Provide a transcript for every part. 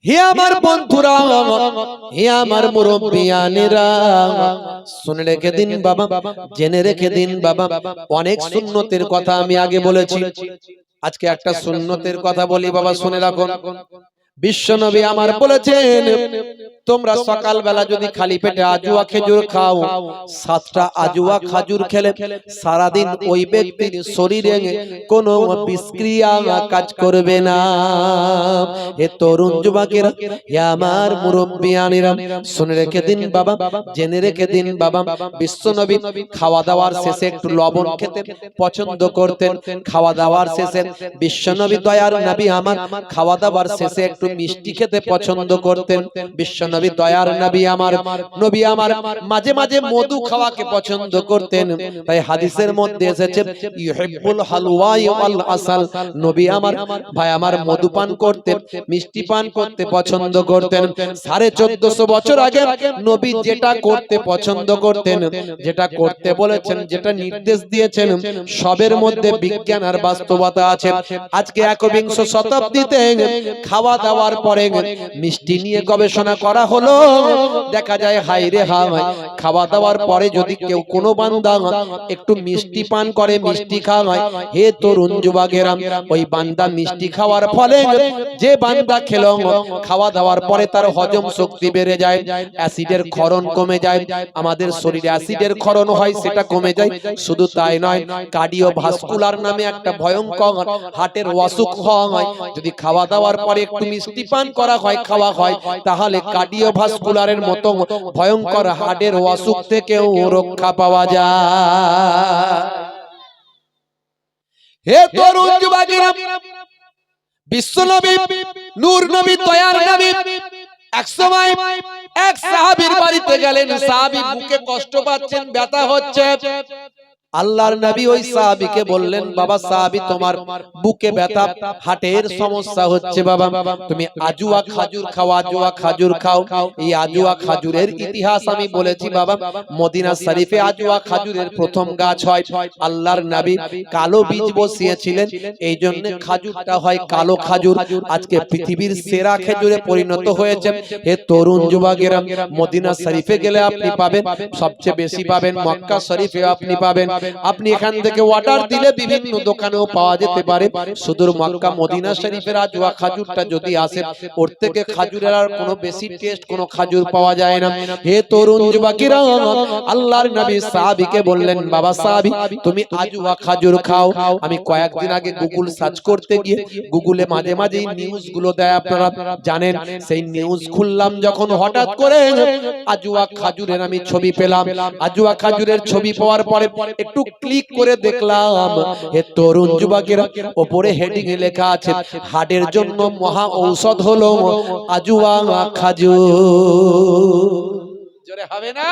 হে আমার বন্ধুরা, হে আমার মুরব্বিয়ানেরা, শুনে রেখে দিন বাবা, জেনে রেখে দিন বাবা। অনেক সুন্নতের কথা আমি আগে বলেছি, আজকে একটা সুন্নতের কথা বলি বাবা, শুনে রাখুন। বিশ্বনবী আমার বলেছেন, তোমরা সকালবেলা যদি খালি পেটে আজুয়া খেজুর খাও, 7টা আজুয়া খাজুর খেলে সারাদিন ওই ব্যক্তির শরীরে কোনো বিষক্রিয়া কাজ করবে না। হে তরুণ যুবকেরা, হে আমার মুরব্বিয়ানেরা, শুনে রেখে দিন বাবা, জেনে রেখে দিন বাবা। বিশ্বনবী খাওয়া দাওয়ার শেষে একটু লবণ খেতে পছন্দ করতেন। খাওয়া দাওয়ার শেষে বিশ্বনবী দয়ার নবী আমার খাওয়া দাওয়ার শেষে একটু মিষ্টি খেতে পছন্দ করতেন। বিশ্বনবী দয়ার নবী আমার মাঝে মাঝে মধু খাওয়াকে পছন্দ করতেন। তাই হাদিসের মধ্যে এসেছে ইউহিব্বুল হালওয়া ওয়াল আসাল, নবী আমার ভাই আমার মধু পান করতে, মিষ্টি পান করতে পছন্দ করতেন। 1450 বছর আগে নবী যেটা করতে পছন্দ করতেন, যেটা করতে বলেছেন, যেটা নির্দেশ দিয়েছেন, সবের মধ্যে বিজ্ঞান আর বাস্তবতা আছে। আজকে একবিংশ শতাব্দীতে খাওয়া দাওয়ার পরে মিষ্টি নিয়ে গবেষণা করা হলো, দেখা যায় হাই রে হাই, খাওয়া দাওয়ার পরে যদি কেউ কোনো বান্দা একটু মিষ্টি পান করে, মিষ্টি খাওয়ায়, হে তরুণ যুবকেরা, ওই বান্দা মিষ্টি খাওয়ার ফলে যে বান্দা খেলো, খাওয়া দাওয়ার পরে তার হজম শক্তি বেড়ে যায়, অ্যাসিডের ক্ষরণ কমে যায়, আমাদের শরীরে অ্যাসিডের ক্ষরণ হয় সেটা কমে যায়। শুধু তাই নয়, কার্ডিওভাস্কুলার নামে একটা ভয়ঙ্কর হার্টের অসুখ হয়, যদি খাওয়া দাওয়ার পরে একটু মিষ্টি পান করা হয়, খাওয়া হয়, তাহলে কার্ডিওভাস্কুলারের মতো ভয়ঙ্কর হার্টের অসুখ থেকেও রক্ষা পাওয়া যায়। হে তরুণ যুবকেরা, বিশ্বনবী নূর নবী দয়ার নবী এক সময় এক সাহাবীর বাড়িতে গেলেন। সাহাবী বুকে কষ্ট পাচ্ছেন, ব্যথা হচ্ছে। আল্লাহর নবী ওই সাহাবীকে বললেন, বাবা সাহাবী, তোমার বুকে ব্যথা, হার্টের সমস্যা হচ্ছে, বাবা তুমি আজুয়া খাজুর খাও, আজুয়া খাজুর খাও। এই আজুয়া খাজুরের ইতিহাস আমি বলেছি বাবা, মদিনা শরীফে আজুয়া খাজুরের প্রথম গাছ হয়। আল্লাহর নবী কালো বীজ বসিয়েছিলেন, এই জন্য খাজুরটা হয় কালো খাজুর। আজকে পৃথিবীর সেরা খেজুরে পরিণত হয়েছে। হে তরুণ যুবকেরা, মদিনা শরীফে গেলে আপনি পাবেন, সবচেয়ে বেশি পাবেন মক্কা শরীফে আপনি পাবেন। আপনি এখান থেকে অর্ডার দিলে বিভিন্ন দোকানেও পাওয়া যেতে পারে। সুদূর মক্কা মদিনা শরীফের আজওয়া খাজুরটা যদি আসে, ওর থেকে খাজুরের আর কোনো বেশি টেস্ট কোনো খাজুর পাওয়া যায় না। হে তরুণ যুবকেরা, আল্লাহর নবী সাহাবীকে বললেন, বাবা সাহাবী, তুমি আজওয়া খাজুর খাও। আমি কয়েকদিন আগে গুগল সার্চ করতে গিয়ে গুগলে মাঝে মাঝে নিউজ গুলো দেয়, আপনারা জানেন, সেই নিউজ খুললাম যখন, হঠাৎ করে আজওয়া খাজুরের আমি ছবি পেলাম। আজওয়া খাজুরের ছবি পাওয়ার পরে একটু ক্লিক করে দেখলাম, হে তরুণ যুবকেরা, উপরে হেডিং এ লেখা আছে, হার্টের জন্য মহা ঔষধ হলো আজওয়া খাজুর। জোরে হবে না?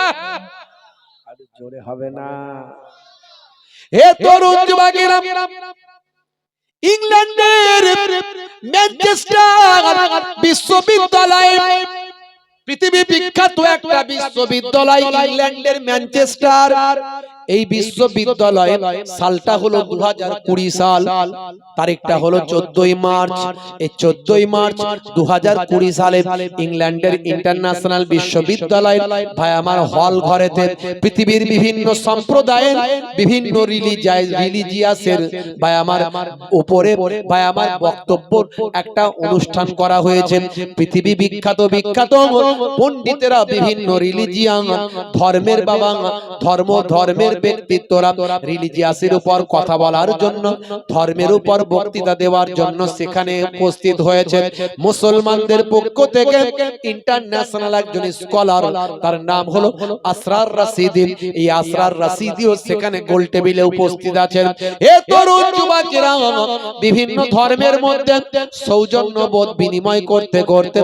আরে জোরে হবে না? হে তরুণ যুবকেরা, ইংল্যান্ডের ম্যানচেস্টার বিশ্ববিদ্যালয়, পৃথিবী বিখ্যাত একটা বিশ্ববিদ্যালয়, ইংল্যান্ডের ম্যানচেস্টার, এই বিশ্ববিদ্যালয়ে সালটা হলো 2020 সাল, তারিখটা হলো 14ই মার্চ। এই 14ই মার্চ 2020 সালে ইংল্যান্ডের ইন্টারন্যাশনাল বিশ্ববিদ্যালয় ভাই আমার হল ঘরেতে পৃথিবীর বিভিন্ন সম্প্রদায়ের বিভিন্ন রিলিজিয়াসের ভাই আমার উপরে ভাই আমার বক্তব্য একটা অনুষ্ঠান করা হয়েছে। পৃথিবী বিখ্যাত পণ্ডিতেরা, বিভিন্ন রিলিজিয়ান ধর্মের বাবা, ধর্মের ব্যক্তিত্বরা রিলিজিয়াসের উপর কথা বলার জন্য, ধর্মের উপর বক্তৃতা দেওয়ার জন্য সেখানে উপস্থিত হয়েছে। মুসলমানদের পক্ষ থেকে ইন্টারন্যাশনাল একজন স্কলার, তার নাম হলো আসরার রাশিদি। এই আসরার রাশিদিও সেখানে গোল টেবিলে উপস্থিত আছেন। এ তরুণ যুবকেরা, বিভিন্ন ধর্মের মধ্যে সৌজন্যবোধ বিনিময় করতে করতে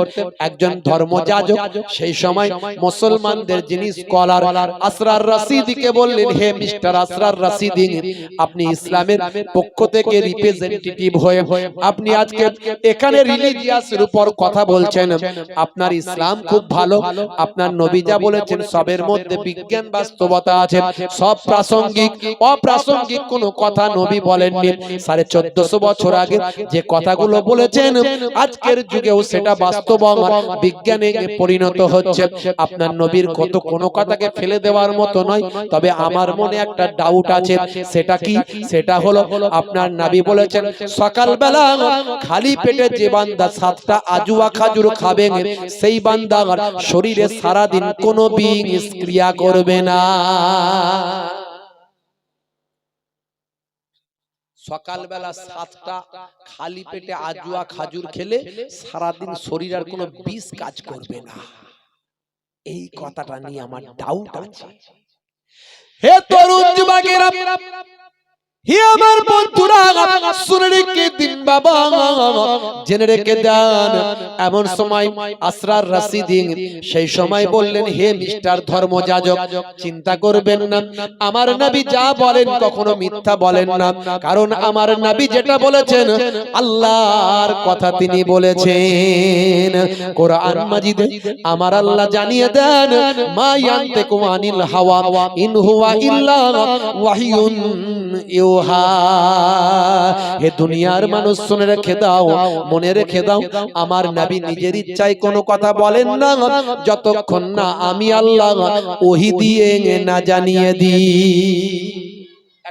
একজন ধর্মযাজক সেই সময় মুসলমানদের যিনি স্কলার আসরার রাশিদিকে বললেন, হে মিস্টার আসরার রাশিদি, আপনি ইসলামের পক্ষ থেকে রিপ্রেজেন্টেটিভ হয়ে আপনি আজকে এখানে রিলিজিয়াসের উপর কথা বলছেন। আপনার ইসলাম খুব ভালো, আপনার নবী যা বলেছেন সবের মধ্যে বিজ্ঞান বাস্তবতা আছে, সব প্রাসঙ্গিক, অপ্রাসঙ্গিক কোনো কথা নবী বলেননি। 1450 বছর আগে যে কথাগুলো বলেছেন আজকের যুগেও সেটা বাস্তব বিজ্ঞানে পরিণত হচ্ছে। আপনার নবীর কোনো কথাকে ফেলে দেওয়ার মতো নয়। তবে আমার মনে একটা ডাউট আছে, সেটা কি? সেটা হলো আপনার নবী বলেছেন সকালবেলা খালি পেটে যে বান্দা 7টা আজুয়া খাজুর খাবে সেই বান্দা শরীরে সারা দিন কোনো বিষ ক্রিয়া করবে না। সকালবেলা 7টা খালি পেটে আজুয়া খাজুর খেলে সারাদিন শরীর আর কোনো বিষ কাজ করবে না। এই কথাটা নিয়ে আমার ডাউট আছে। হে তরুণ যুবকেরা, হে আমার বন্ধুরা, শুনে রেখে দিন বাবা, জেনে রেখে দেন। এমন সময় আসরার রাশিদি সেই সময় বললেন, হে মিস্টার ধর্মযাজক, চিন্তা করবেন না, আমার নবী যা বলেন কখনো মিথ্যা বলেন না। কারণ আমার নবী যেটা বলেছেন আল্লাহর কথা তিনি বলেছেন। কোরআন মাজিদে আমার আল্লাহ জানিয়ে দেন, মা ইয়ান্তিকু আনিল হাওয়া ইন হুয়া ইল্লা ওয়াহিয়ুন ইউহা। হে দুনিয়ার মানুষ শুনে রেখে দাও, মনে রেখে দাও, আমার নবী নিজের ইচ্ছায় কোনো কথা বলেন না যতক্ষণ না আমি আল্লাহ ওহী দিয়ে না জানিয়ে দিই।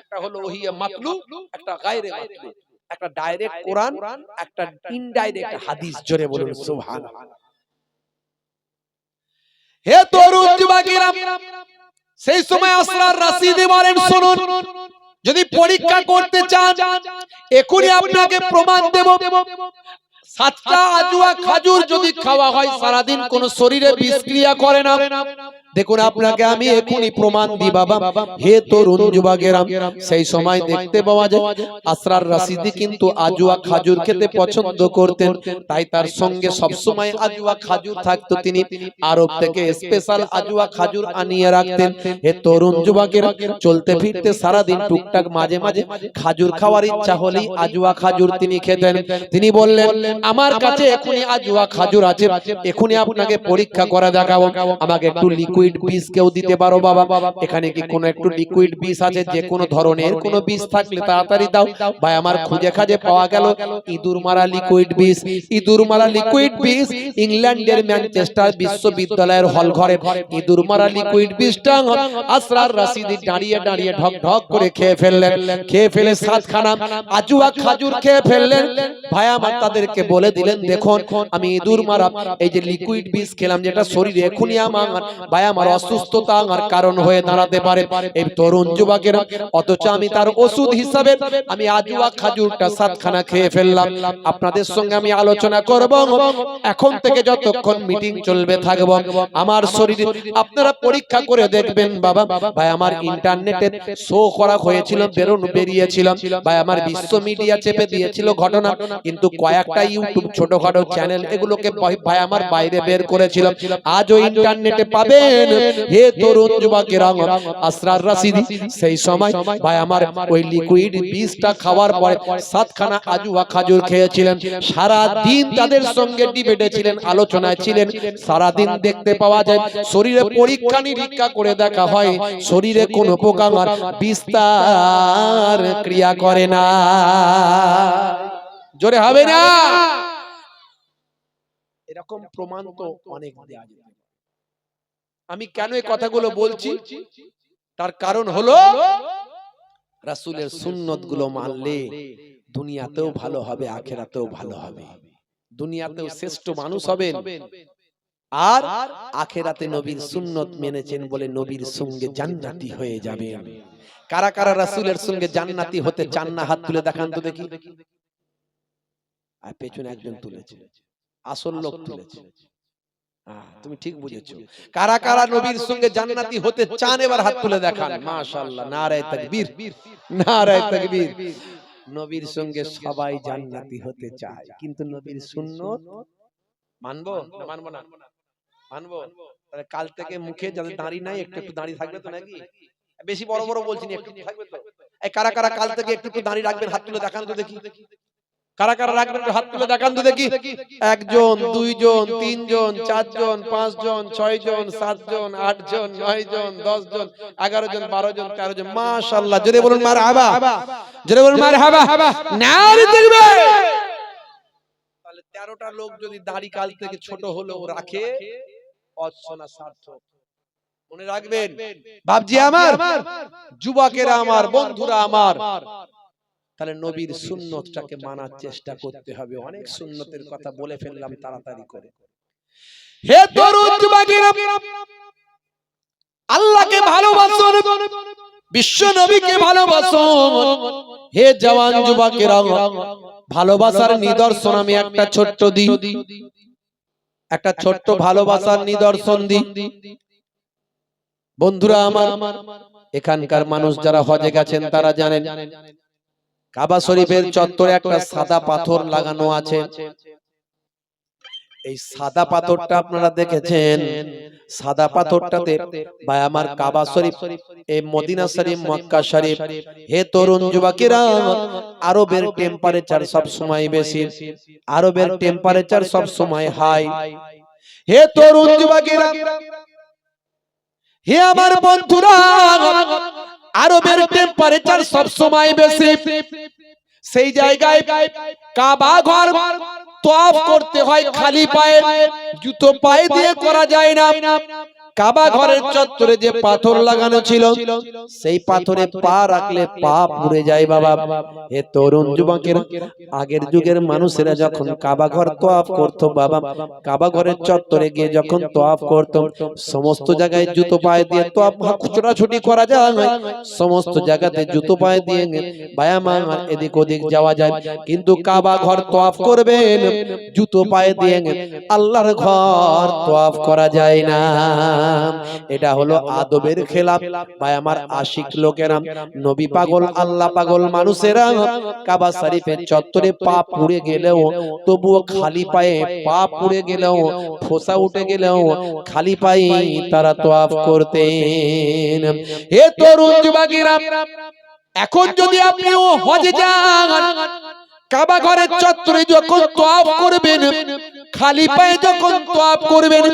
একটা হলো ওহী মাতলু, একটা গায়রে মাতলু, একটা ডাইরেক্ট কোরআন, একটা ইনডাইরেক্ট হাদিস। জোরে বলুন সুবহানাল্লাহ। হে তরুণ যুবকেরা, সেই সময় আসরার রাশিদি বলেন, শুনুন, যদি পরীক্ষা করতে চান এখনই আপনাকে প্রমাণ দেব, 7টা আজুয়া খাজুর যদি খাওয়া হয় সারাদিন কোন শরীরে বিষ ক্রিয়া করে না। দেখুন আপনাকে আমি এখনই প্রমাণ দিই বাবা। হে তরুণ যুবকেরা, সেই সময় দেখতে পাওয়া যায় আসরার রাশিদি কিন্তু আজুয়া খাজুর খেতে পছন্দ করতেন, তাই তার সঙ্গে সব সময় আজুয়া খাজুর থাকতো। তিনি আরব থেকে স্পেশাল আজুয়া খাজুর আনিয়ে রাখতেন। হে তরুণ যুবকেরা, চলতে ফিরতে সারাদিন টুকটাক মাঝে মাঝে খাজুর খাওয়ার ইচ্ছা হলেই আজুয়া খাজুর তিনি খেতেন। তিনি বললেন, আমার কাছে এখনই আজুয়া খাজুর আছে, এখনই আপনাকে পরীক্ষা করে দেখাবো, আমাকে একটু লিকুইড বিষ কেউ দিতে পারো বাবা? এখানে কি কোনো একটু লিকুইড বিষ আছে? যে কোনো ধরনের কোনো বিষ থাকলে তাড়াতাড়ি দাও। ভাই আমার খুঁজে খাজে পাওয়া গেল ইঁদুর মারা লিকুইড বিষ। ইঁদুর মারা লিকুইড বিষ ইংল্যান্ডের ম্যানচেস্টার বিশ্ববিদ্যালয়ের হল ঘরে ইঁদুর মারা লিকুইড বিষটা আসরার রাশিদি দাঁড়িয়ে দাঁড়িয়ে ঢক ঢক করে খেয়ে ফেললেন। খেয়ে ফেলে 7খানা আজুয়া খাজুর খেয়ে ফেললেন। ভাই আমার তাদেরকে বলে দিলেন, দেখুন আমি ইঁদুর মারা এই যে লিকুইড বিষ খেলাম, যেটা শরীরে এখনই আমার ভাই আমার অসুস্থতা আমার কারণ হয়ে দাঁড়াতে পারে। এই তরুণ যুবকেরা, অথচ আমি তার ওষুধ হিসাবে আমি আজুয়া খাজুরটা 7খানা খেয়ে ফেললাম। আপনাদের সঙ্গে আমি আলোচনা করব, এখন থেকে যতক্ষণ মিটিং চলবে থাকব, আমার শরীরে আপনারা পরীক্ষা করে দেখবেন বাবা। ভাই আমার ইন্টারনেটে শো করা হয়েছিল, বেরিয়েছিল, ভাই আমার বিশ্ব মিডিয়া চেপে দিয়েছিল ঘটনা, কিন্তু কয়েকটা ইউটিউব ছোটখাটো চ্যানেল এগুলোকে ভাই আমার বাইরে বের করেছিল। আজও ইন্টারনেটে পাবেন। হে তরুণ যুবকেরা, আসরার রাশিদি সেই সময় ভাই আমার ওই লিকুইড বিষটা খাওয়ার পরে 7খানা আজুয়া খাজুর খেয়েছিলেন। সারা দিন তাদের সঙ্গে ডিবেটে ছিলেন, আলোচনায় ছিলেন। সারা দিন দেখতে পাওয়া যায় শরীরে পরীক্ষা নিরীক্ষা করে দেখা হয় শরীরে কোনো প্রকার বিস্তার ক্রিয়া করে না। জোরে হবে না? এরকম প্রমাণ তো অনেক দেয়া যায়। আমি কেন এই কথাগুলো বলছি, তার কারণ হলো রাসূলের সুন্নত গুলো মানলে দুনিয়াতেও ভালো হবে, আখিরাতেও ভালো হবে। দুনিয়াতেও শ্রেষ্ঠ মানুষ হবেন, আর আখিরাতে নবীর সুন্নত মেনেছেন বলে নবীর সঙ্গে জান্নাতি হয়ে যাবেন। কারা কারা রাসূলের সঙ্গে জান্নাতি হতে চান না? হাত তুলে দেখান তো দেখি। আর পেছনে একজন তুলেছে, আসল লোক তুলেছে। তুমি ঠিক বুঝেছো। কারা কারা নবীর সঙ্গে জান্নাতি হতে চান এবার হাত তুলে দেখান। মাশাআল্লাহ, নারায়ে তাকবীর, নারায়ে তাকবীর। নবীর সঙ্গে সবাই জান্নাতি হতে চায়, কিন্তু নবীর সুন্নত মানবো না মানবো না? মানবো। তাহলে কাল থেকে মুখে যাদের দাড়ি নাই একটু একটু দাড়ি থাকবে তো নাকি? বেশি বড় বড় বলছি না, একটু থাকবে তো। এই কারা কারা কাল থেকে একটু দাঁড়িয়ে রাখবেন, হাত তুলে দেখান তো দেখি। কারা কারা রাখবেন হাত তুলে দেখান তো দেখি। একজন, দুইজন, তিনজন, চারজন, পাঁচজন, ছয়জন, সাতজন, আটজন, নয়জন, 10 জন, 11 জন, 12 জন, 13 জন। মাশাআল্লাহ, জোরে বলুন মারহাবা, জোরে বলুন মারহাবা, নারে তাকবীর। তাহলে 13টা লোক যদি দাড়ি কাল থেকে ছোট হলেও রাখে, অসনা সার্থক। মনে রাখবেন বাপজি আমার, যুবকেরা আমার, বন্ধুরা আমার, তাহলে নবীর সুন্নতটাকে মানার চেষ্টা করতে হবে। অনেক সুন্নতের কথা বলে ফেললাম তাড়াতাড়ি করে। হে তরুণ যুবকেরা, আল্লাহকে ভালোবাসুন, বিশ্ব নবীকে ভালোবাসুন। হে জওয়ান যুবকেরা, ভালোবাসার নিদর্শন আমি একটা ছোট্ট দিই, একটা ছোট্ট ভালোবাসার নিদর্শন দিই। বন্ধুরা আমার, এখানকার মানুষ যারা হজে গেছেন তারা জানেন কাবা শরীফের চত্বরে একটা সাদা পাথর লাগানো আছে। এই সাদা পাথরটা আপনারা দেখেছেন, সাদা পাথরটাতে ভাই আমার কাবা শরীফ, এই মদিনা শরীফ, মক্কা শরীফ। হে তরুণ যুবকেরা, আরবের টেম্পারেচার সব সময় বেশি, আরবের টেম্পারেচার সব সময় হাই। হে তরুণ যুবকেরা, হে আমার বন্ধুরা, আরবের টেম্পারেচার সব সময় বেশি। সেই জায়গায় কাবা ঘর তওয়াফ করতে হয় খালি পায়ে, জুতো পায়ে দিয়ে করা যায় না। কাবা ঘরের চত্বরে যে পাথর লাগানো ছিল, সেই পাথরে পা রাখলে পা পুড়ে যায় বাবা। হে তরুণ যুবকেরা, আগের যুগের মানুষেরা যখন কাবা ঘর তওয়াফ করত বাবা, কাবা ঘরের চত্বরে গিয়ে যখন তওয়াফ করত, সমস্ত জায়গায় জুতো পায়ে দিয়ে তওয়াফ ছোটাছুটি করা যায়, সমস্ত জায়গাতে জুতো পায়ে দিয়ে বায়ামা এদিক ওদিক যাওয়া যায়। কিন্তু কাবা ঘর তওয়াফ করবেন জুতো পায়ে দিয়ে, আল্লাহর ঘর তওয়াফ করা যায় না। এটা হলো আদবের খেলাফ। ভাই আমার আশিক লোকেরা, নবী পাগল, আল্লাহ পাগল মানুষেরা কাবা শরীফের চত্বরে পা পুড়ে গেলেও, তবুও খালি পায়ে, পা পুড়ে গেলেও, ফোসা উঠে গেলেও খালি পায়ে তারা তওয়াফ করতেন। হে তরুণ যুবকেরা, এখন যদি আপনিও হজে যান, কাবা ঘরের চত্বরে যখন তওয়াফ করবেন, খালি পায়ে যখন তওয়াফ করবেন,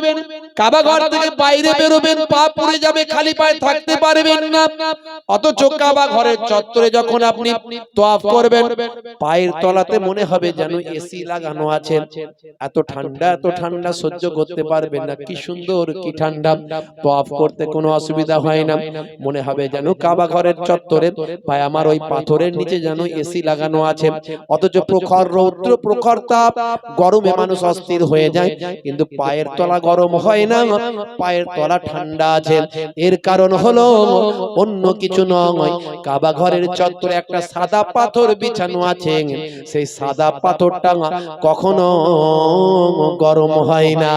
কাবা ঘর থেকে বাইরে বেরোবেন, পা পুড়ে যাবে, খালি পায়ে থাকতে পারবেন না। অথচ কাবা ঘরের চত্বরে যখন আপনি তওয়াফ করবেন, পায়ের তলাতে মনে হবে যেন এসি লাগানো আছে। এত ঠান্ডা, এত ঠান্ডা সহ্য করতে পারবেন না। কি সুন্দর, কি ঠান্ডা, তওয়াফ করতে কোনো অসুবিধা হয় না। মনে হবে যেন কাবা ঘরের চত্বরে ভাই আমার ওই পাথরের নিচে যেন এসি লাগানো আছে। অথচ প্রখর রৌদ্র, প্রখর তাপ, গরমে মানুষ অস্থির হয়ে যায়, কিন্তু পায়ের তলা গরম হয় না, পায়ের তলা ঠান্ডা আছে। এর কারণ হলো অন্য কিছু নয়, কাবা ঘরের চত্বরে একটা সাদা পাথর বিছানো আছে, সেই সাদা পাথরটা কখনো গরম হয় না।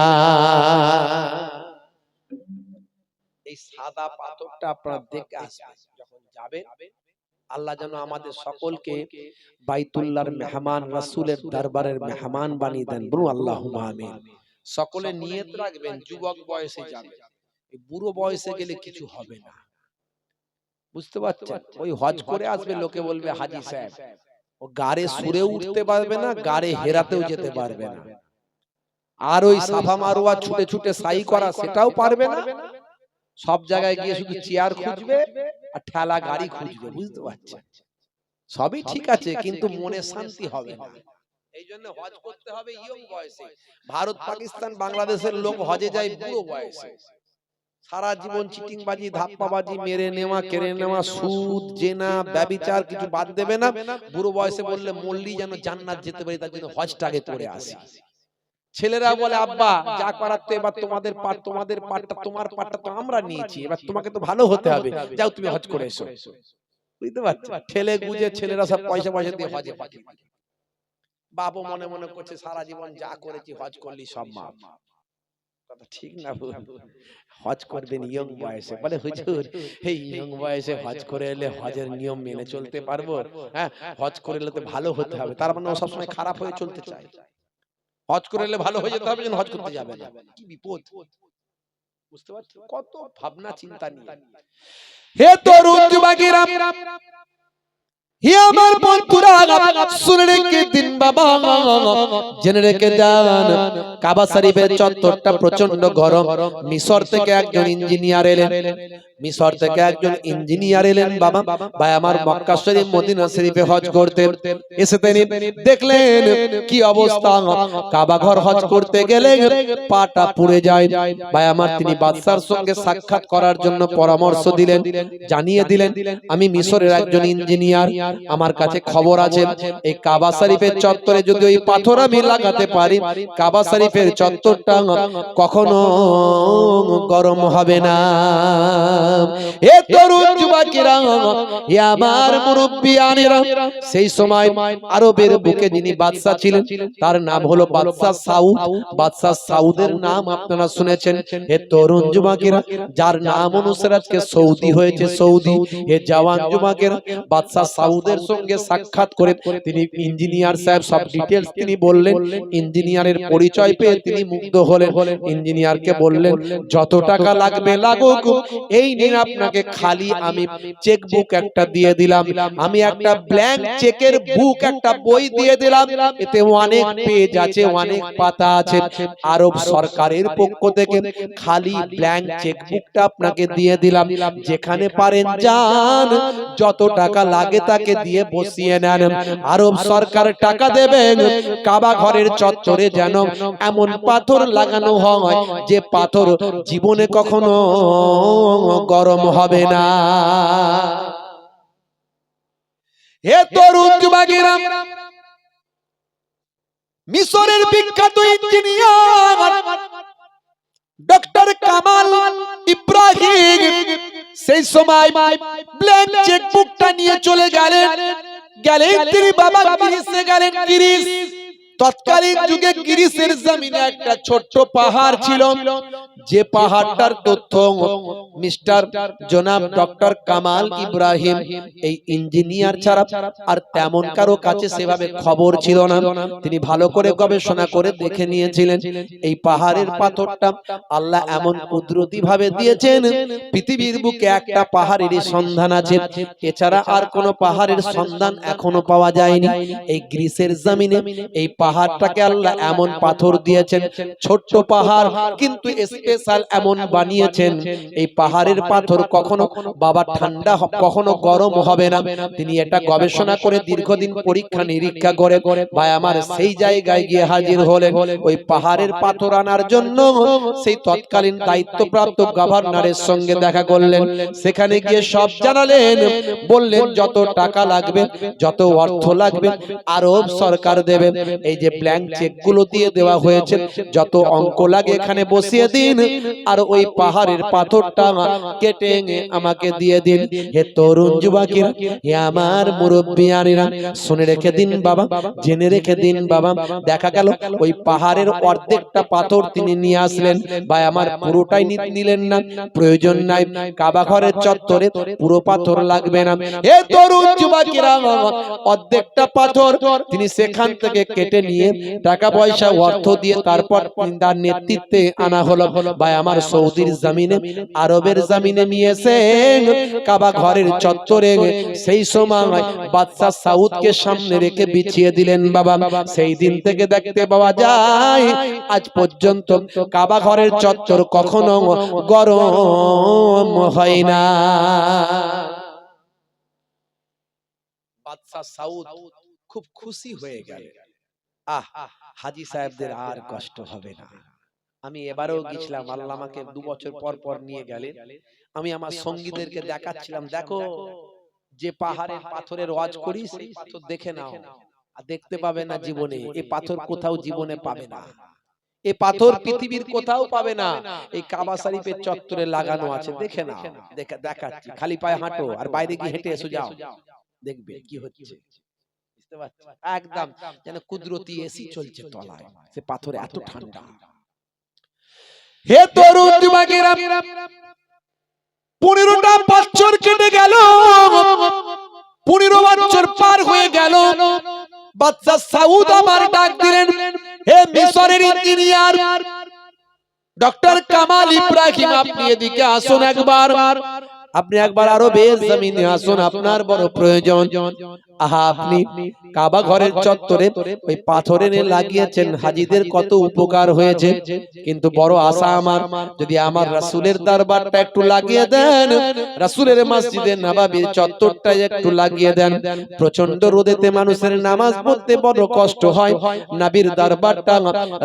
এই সাদা পাথরটা আপনারা দেখে আসবেন যখন যাবেন। আল্লাহ যেন আমাদের সকলকে বাইতুল্লাহর মেহমান, রাসূলের দরবারের মেহমান বানিয়ে দেন। বলুন আল্লাহুম্মা আমিন। সকলে নিয়ত রাখবেন যুবক বয়সে যাবেন, এই বুড়ো বয়সে গেলে কিছু হবে না। বুঝতে পারছেন? ওই হজ করে আসবে, লোকে বলবে হাজী সাহেব, ও গাড়ে সুরে উঠতে পারবে না, গাড়ে হেরাতেও যেতে পারবে না। আর ওই সাফা মারওয়া ছুটে ছুটে সাই করা, সেটাও পারবে না। সব জায়গায় গিয়ে শুধু চেয়ার খুঁজবে আর ঠেলা গাড়ি খুঁজবে। বুঝতে পারছেন? সবই ঠিক আছে, কিন্তু মনে শান্তি হবে না। এই জন্য হজ করতে হবে ইয়ং বয়সে। ভারত, পাকিস্তান, বাংলাদেশের লোক হজে যায় বুড়ো বয়সে। সারা জীবন চিটিংবাজি, ধাপ্পাবাজি, মেরে নেওয়া, কেড়ে নেওয়া, সুদ, জেনা, ব্যভিচার কিছু বাদ দেবে না। বুড়ো বয়সে বললে মল্লি যেন জান্নাত যেতে পারি, তার জন্য হজটাকে করে আসি। ছেলেরা বলে আব্বা যা করার তো এবার তোমাদের পাট, তোমাদের পাটটা, তোমার পাটটা তো আমরা নিয়েছি, এবার তোমাকে তো ভালো হতে হবে, যাও তুমি হজ করে এসো। বুঝতে পারছো? ঠেলে গুজে ছেলেরা সব পয়সা পয়সা দিয়ে হজে পাঠিয়ে দিল। বাবু মনে মনে করছে সারা জীবন যা করেছি হজ করলি সব মাফ। কথা ঠিক না ভুল? হজ করবেন ইয়ং বয়সে। বলে হুজুর এই ইয়ং বয়সে হজ করে এলে হজের নিয়ম মেনে চলতে পারবো? হ্যাঁ, হজ করে এলে তো ভালো হতে হবে। তার মানে ও সবসময় খারাপ হয়ে চলতে চায়। হজ করে এলে ভালো হয়ে যেতে হবে, যেন হজ করতে যাবে না। কি বিপদ! বুঝতে পারছো? কত ভাবনা চিন্তা নিয়ে। হে তরুণ যুবকেরা, হে আমার বন্ধুরা, শুনে রেখে দিন বাবা, জেনে রেখে যান, কাবা শরীফের চত্বরটা প্রচন্ড গরম। মিশর থেকে একজন ইঞ্জিনিয়ার এলেন, মিশর থেকে একজন ইঞ্জিনিয়ার এলেন বাবা। ভাই আমার, মক্কা শরীফ মদিনা শরীফে হজ করতে এসে তিনি দেখলেন কি অবস্থা। কাবা ঘর হজ করতে গেলে পাটা পুড়ে যায়। ভাই আমার, তিনি বাদশার সঙ্গে সাক্ষাৎ করার জন্য পরামর্শ দিলেন, জানিয়ে দিলেন, আমি মিশরের একজন ইঞ্জিনিয়ার, আমার কাছে খবর আছে এই কাবা শরীফের চত্বরে যদি ওই পাথর আমি লাগাতে পারি, কাবা শরীফের চত্বরটা কখনো গরম হবে না। এ তরুণ যুবকেরা, এ আমার মুরব্বিয়ানেরা, সেই সময় আরবের বুকে যিনি বাদশা ছিলেন তার নাম হলো বাদশা সাউদ। বাদশা সাউদের নাম আপনারা শুনেছেন। এ তরুণ যুবকেরা, যার নাম অনুসারে আজকে সৌদি হয়েছে সৌদি। এ জওয়ান যুবকেরা, বাদশা সাউদের সঙ্গে সাক্ষাৎ করে তিনি ইঞ্জিনিয়ার সাহেব সব ডিটেইলস তিনি বললেন। ইঞ্জিনিয়ারের পরিচয় পেয়ে তিনি মুগ্ধ হলেন। ইঞ্জিনিয়ারকে বললেন, যত টাকা লাগবে লাগুক, এই নিন আপনাকে খালি আমি চেক বুক একটা দিয়ে দিলাম, আমি একটা ব্ল্যাঙ্ক চেকের বুক, একটা বই দিয়ে দিলাম, এতে অনেক পেজ আছে, অনেক পাতা আছে। আরব সরকারের পক্ষ থেকে খালি ব্ল্যাঙ্ক চেক বুকটা আপনাকে দিয়ে দিলাম, যেখানে পারেন যান, যত টাকা লাগে তাকে দিয়ে বসিয়ে নেন। আরব সরকার টাকা দেবেন কাবা ঘরের চত্বরে যেন এমন পাথর লাগানো হয় যে পাথর জীবনে কখনো গরম হবে না। হে তরুণ যুবকেরা, মিশরের বিখ্যাত ইঞ্জিনিয়ার ডক্টর কামাল ইব্রাহিম সেই সময় ব্ল্যাঙ্ক চেকবুকটা নিয়ে চলে গেলেন। তিনি বাবা গ্রিসে গেলেন। গ্রিস, তৎকালীন যুগে গ্রিসের জমিনে একটা ছোট্ট পাহাড় ছিল, যে পাহাড়টার তথ্য মিস্টার জনাব ডক্টর কামাল ইব্রাহিম এই ইঞ্জিনিয়ার ছাড়া আর তেমন কারো কাছে সেভাবে খবর ছিল না। তিনি ভালো করে গবেষণা করে দেখে নিয়েছিলেন এই পাহাড়ের পাথরটা আল্লাহ এমন কুদরতি ভাবে দিয়েছেন, পৃথিবীর বুকে একটা পাহাড়েরই সন্ধান আছে, এছাড়া আর কোনো পাহাড়ের সন্ধান এখনো পাওয়া যায়নি। এই গ্রিসের জমিনে এই পাহাড়টাকে আল্লাহ এমন পাথর দিয়েছেন, ছোট্ট পাহাড় কিন্তু স্পেশাল এমন বানিয়েছেন, এই পাহাড়ের পাথর কখনো বাবা ঠান্ডা কখনো গরম হবে না। তিনি এটা গবেষণা করে দীর্ঘদিন পরীক্ষা নিরীক্ষা করে ভাই আমার সেই জায়গায় গিয়ে হাজির হলেন। ওই পাহাড়ের পাথর আনার জন্য সেই তৎকালীন দায়িত্বপ্রাপ্ত গভর্নরের সঙ্গে দেখা করলেন। সেখানে গিয়ে সব জানালেন, বললেন যত টাকা লাগবে, যত অর্থ লাগবে আরব সরকার দেবে। এই যে ব্ল্যাঙ্ক চেক গুলো দিয়ে দেওয়া হয়েছে, যত অঙ্ক লাগে এখানে বসিয়ে দিন, আর ওই পাহাড়ের পাথরটা কেটে আমাকে দিয়ে দিন। হে তরুণ যুবকেরা, হে আমার মুরব্বিয়ানেরা, শুনে রেখে দিন বাবা, জেনে রেখে দিন বাবা। দেখা গেল ওই পাহাড়ের অর্ধেকটা পাথর তিনি নিয়ে আসলেন। ভাই আমার, পুরোটাই নিলেন না, প্রয়োজন নাই, কাবা ঘরের চত্বরে পুরো পাথর লাগবে না। হে তরুণ যুবকেরা, অর্ধেকটা পাথর তিনি সেখান থেকে কেটে নিয়ে টাকা পয়সা অর্থ দিয়ে তারপর তার নেতৃত্বে আনা হলো। ভাই আমার, সৌদির জমিনে, আরবের জমিনে নিয়ে এসে কাবা ঘরের চত্বরে সেই সময় বাদশা সাউদকে সামনে রেখে বিছিয়ে দিলেন বাবা। সেই দিন থেকে দেখতে পাওয়া যায় আজ পর্যন্ত কাবা ঘরের চত্বর কখনো গরম হয় না। বাদশা সাউদ খুব খুশি হয়ে গেল, হাজী সাহেবদের আর কষ্ট হবে না। আমি এবারেও গেছিলাম, আল্লাহ আমাকে 2 বছর পর পর নিয়ে গেলেন। আমি আমার সঙ্গীদেরকে দেখাচ্ছিলাম, দেখো যে পাহাড়ের পাথরের ওয়াজ করি সেই পাথর দেখে নাও, আর দেখতে পাবে না জীবনে, এই পাথর কোথাও জীবনে পাবে না। এই পাথর পৃথিবীর কোথাও পাবে না, এই কাবা শরীফের চত্বরে লাগানো আছে, দেখে নাও। দেখাচ্ছি, খালি পায়ে হাঁটো আর বাইরে গিয়ে হেঁটে এসে যাও, দেখবে কি হচ্ছে। একদম যেন কুদরতি এসি চলছে তলায়, সে পাথর এত ঠান্ডা। হে তরুণ যুবকেরা, 15টা বছর কেটে গেল, 15 বছর পার হয়ে গেল। বাদশা সাউদ আবার ডাক দিলেন, হে মিশরের ইঞ্জিনিয়ার ডক্টর কামাল ইব্রাহিম, আপনি এদিকে আসুন একবার। আপনি একবার আরবে জমিনে আসুন, আপনার বড় প্রয়োজন। আহা, আপনি কাবা ঘরের চত্বরে ওই পাথর এনে লাগিয়েছেন, হাজীদের কত উপকার হয়েছে, কিন্তু বড় আশা আমার, যদি আমার রাসূলের দরবারটা একটু লাগিয়ে দেন, রাসূলের মসজিদে নববীর চত্বরটা একটু লাগিয়ে দেন। প্রচন্ড রোদেতে মানুষের নামাজ পড়তে বড় কষ্ট হয়, নবীর দরবারটা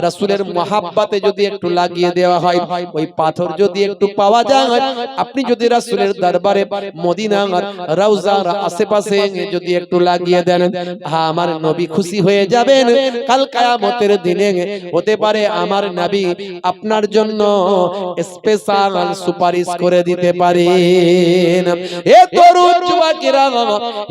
রাসূলের মহব্বতে যদি একটু লাগিয়ে দেওয়া হয়, ওই পাথর যদি একটু পাওয়া যায়, আপনি যদি রাসূলের দরবারে মদিনার রওজার আশেপাশে যদি একটু লাগিয়ে দেন, আমার নবী খুশি হয়ে যাবেন। কাল কিয়ামতের দিনে হতে পারে আমার নবী আপনার জন্য স্পেশাল সুপারিশ করে দিতে পারেন। এ তরুণ যুবকেরা,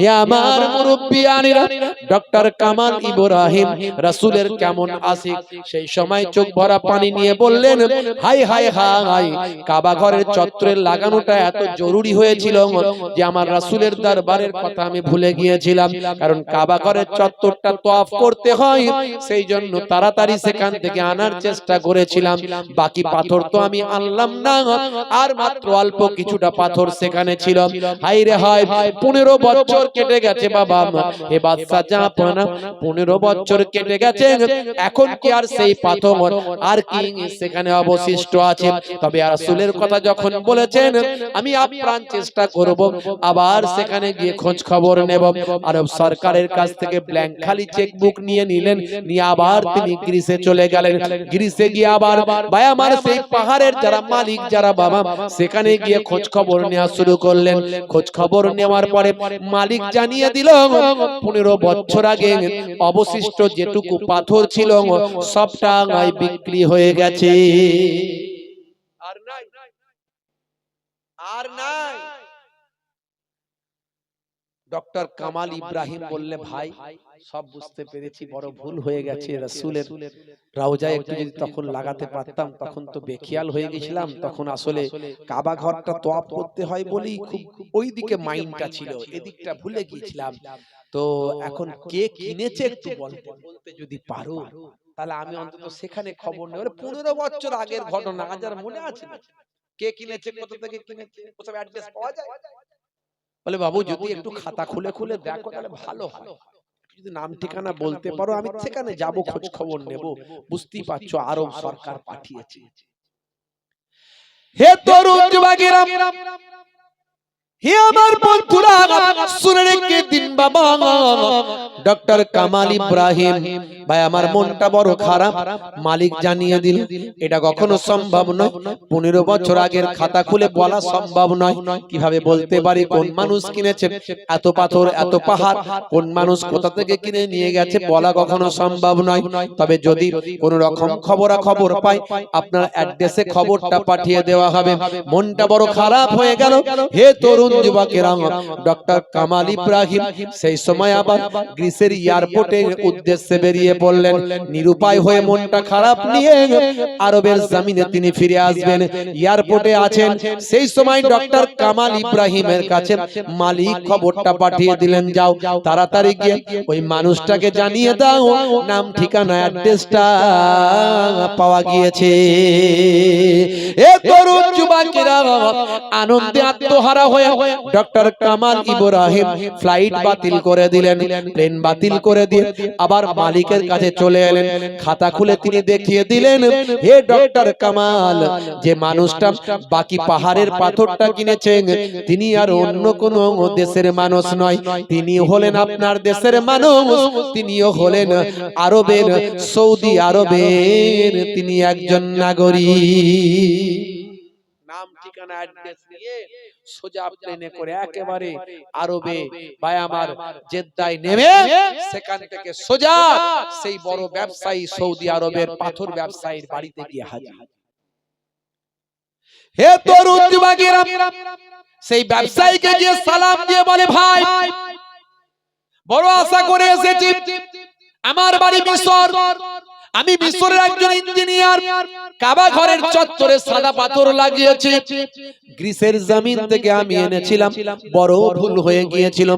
এ আমার মুরব্বিয়ানেরা, ডক্টর কামাল ইব্রাহিম রাসূলের কেমন আশিক, সেই সময় চোখ ভরা পানি নিয়ে বললেন, হাই হাই হাই, কাবা ঘরের চত্বরে লাগানোটা এত জরুরি হয়েছিল যে আমার রাসূলের দরবারের কথা আমি ভুলে গিয়েছিলাম। কারণ কাবা ঘরের চত্বরটা তওয়াফ করতে হয়, সেই জন্য তাড়াতাড়ি সেখান থেকে আনার চেষ্টা করেছিলাম। বাকি পাথর তো আমি আনলাম না, আর মাত্র অল্প কিছুটা পাথর সেখানে ছিল। হাই রে হাই, 15 বছর কেটে গেছে বাবা, এ বাদশা জাহাপনা, 15 বছর কেটে গেছে, এখন কি আর সেই পাথর আর কি সেখানে অবশিষ্ট আছে? তবে রাসূলের কথা যখন বলেছেন, আমি আপ্রাণ চেষ্টা করব আবার সেখানে গিয়ে খোঁজ খবর নেব। আরব সরকারের কাছ থেকে ব্ল্যাঙ্ক খালি চেকবুক নিয়ে নিলেন, নিয়ে আবার তিনি গ্রিসে চলে গেলেন। গ্রিসে গিয়ে আবার ভাই আমার সেই পাহাড়ের যারা মালিক, যারা বাবা, সেখানে গিয়ে খোঁজ খবর নেওয়া শুরু করলেন। খোঁজ খবর নেওয়ার পরে মালিক জানিয়ে দিল, 15 বছর আগে অবশিষ্ট যেটুকু পাথর ছিল সবটা বিক্রি হয়ে গেছে, আর নাই, আর নাই। ডক্টর কামাল ইব্রাহিম বললে, ভাই সব বুঝতে পেরেছি, বড় ভুল হয়ে গেছে, রাসূলের রওজায় একটু যদি তখন লাগাতে পারতাম, তখন তো বেখিয়াল হয়ে গেছিলাম, তখন আসলে কাবা ঘরটা তওয়াফ করতে হয় বলেই খুব ওই দিকে মাইন্ডটা ছিল, এদিকটা ভুলে গিয়েছিলাম। তো এখন কে কিনেছে একটু বলতে যদি পারো, তাহলে আমি অন্তত সেখানে খবর নেব। 15 বছর আগের ঘটনা, আজ আর মনে আছে না? কে কিনেছে, কোথা থেকে কিনেছে, ওসব অ্যাড্রেস পাওয়া যায়? বলে, বাবু যদি একটু খাতা খুলে খুলে দেখো তাহলে ভালো হয়, যদি নাম ঠিকানা বলতে পারো, আমি সেখানে যাব, খোঁজ খবর নেব। বুঝতেই পারছো, আরব সরকার পাঠিয়েছে। হে তরুণ যুবকেরা, হে আমার বন্ধুরা, শুনে রেখে দিন বাবা, ডক্টর কামাল ইব্রাহিম ভাই, আমার মনটা বড় খারাপ। মালিক জানিয়ে দিল, এটা কখনো সম্ভব নয়, 15 বছর আগের খাতা খুলে বলা সম্ভব নয়। কিভাবে বলতে পারি কোন মানুষ কিনেছে এত পাথর, এত পাহাড়, কোন মানুষ কোথা থেকে কিনে নিয়ে গেছে বলা কখনো সম্ভব নয়। তবে যদি কোন রকম খবর পাই, আপনার অ্যাড্রেসে খবরটা পাঠিয়ে দেওয়া হবে। মনটা বড় খারাপ হয়ে গেল। হে তরুণ যুবকেরা, ডক্টর কামাল ইব্রাহিম সেই সময় আবার গ্রিসের এয়ারপোর্টের উদ্দেশ্যে বেরিয়ে পড়লেন। নিরুপায় হয়ে মনটা খারাপ নিয়ে আরবের জমিনে তিনি ফিরে আসবেন। এয়ারপোর্টে আছেন, সেই সময় ডক্টর কামাল ইব্রাহিমের কাছে মালিক খবরটা পাঠিয়ে দিলেন, যাও তাড়াতাড়ি গিয়ে ওই মানুষটাকে জানিয়ে দাও নাম ঠিকানা অ্যাড্রেসটা পাওয়া গিয়েছে। এ তরুণ যুবকেরা আনন্দে আত্মহারা হয়ে ডক্টর কামাল ইব্রাহিম ফ্লাইট বাতিল করে দিলেন, প্লেন বাতিল করে দিয়ে আবার মালিকের কাছে চলে এলেন। খাতা খুলে তিনি দেখিয়ে দিলেন, হে ডক্টর কামাল, যে মানুষটা বাকি পাহাড়ের পাথরটা কিনেছেন, তিনি আর অন্য কোন দেশের মানুষ নয়, তিনি হলেন আপনার দেশের মানুষ, তিনিও হলেন আরবের, সৌদি আরবের তিনি একজন নাগরিক। নাম ঠিকানা অ্যাড্রেস নিয়ে সোজা প্লেনে করে একেবারে আরবে ভাই আমার জেদ্দায় নেমে সেখান থেকে সোজা সেই বড় ব্যবসায়ী সৌদি আরবের পাথর ব্যবসায়ীর বাড়িতে গিয়ে হাজির। হে তরুণ যুবকেরা, সেই ব্যবসায়ীকে গিয়ে সালাম দিয়ে বলে, ভাই বড় আশা করে এসেছি, আমার বাড়ি মিশর, আমি মিশরের একজন ইঞ্জিনিয়ার, কাবা ঘরের চত্বরে সাদা পাথর লাগিয়েছে। গ্রিসের জমিন থেকে আমি এনেছিলাম, বড় ভুল হয়ে গিয়েছিল।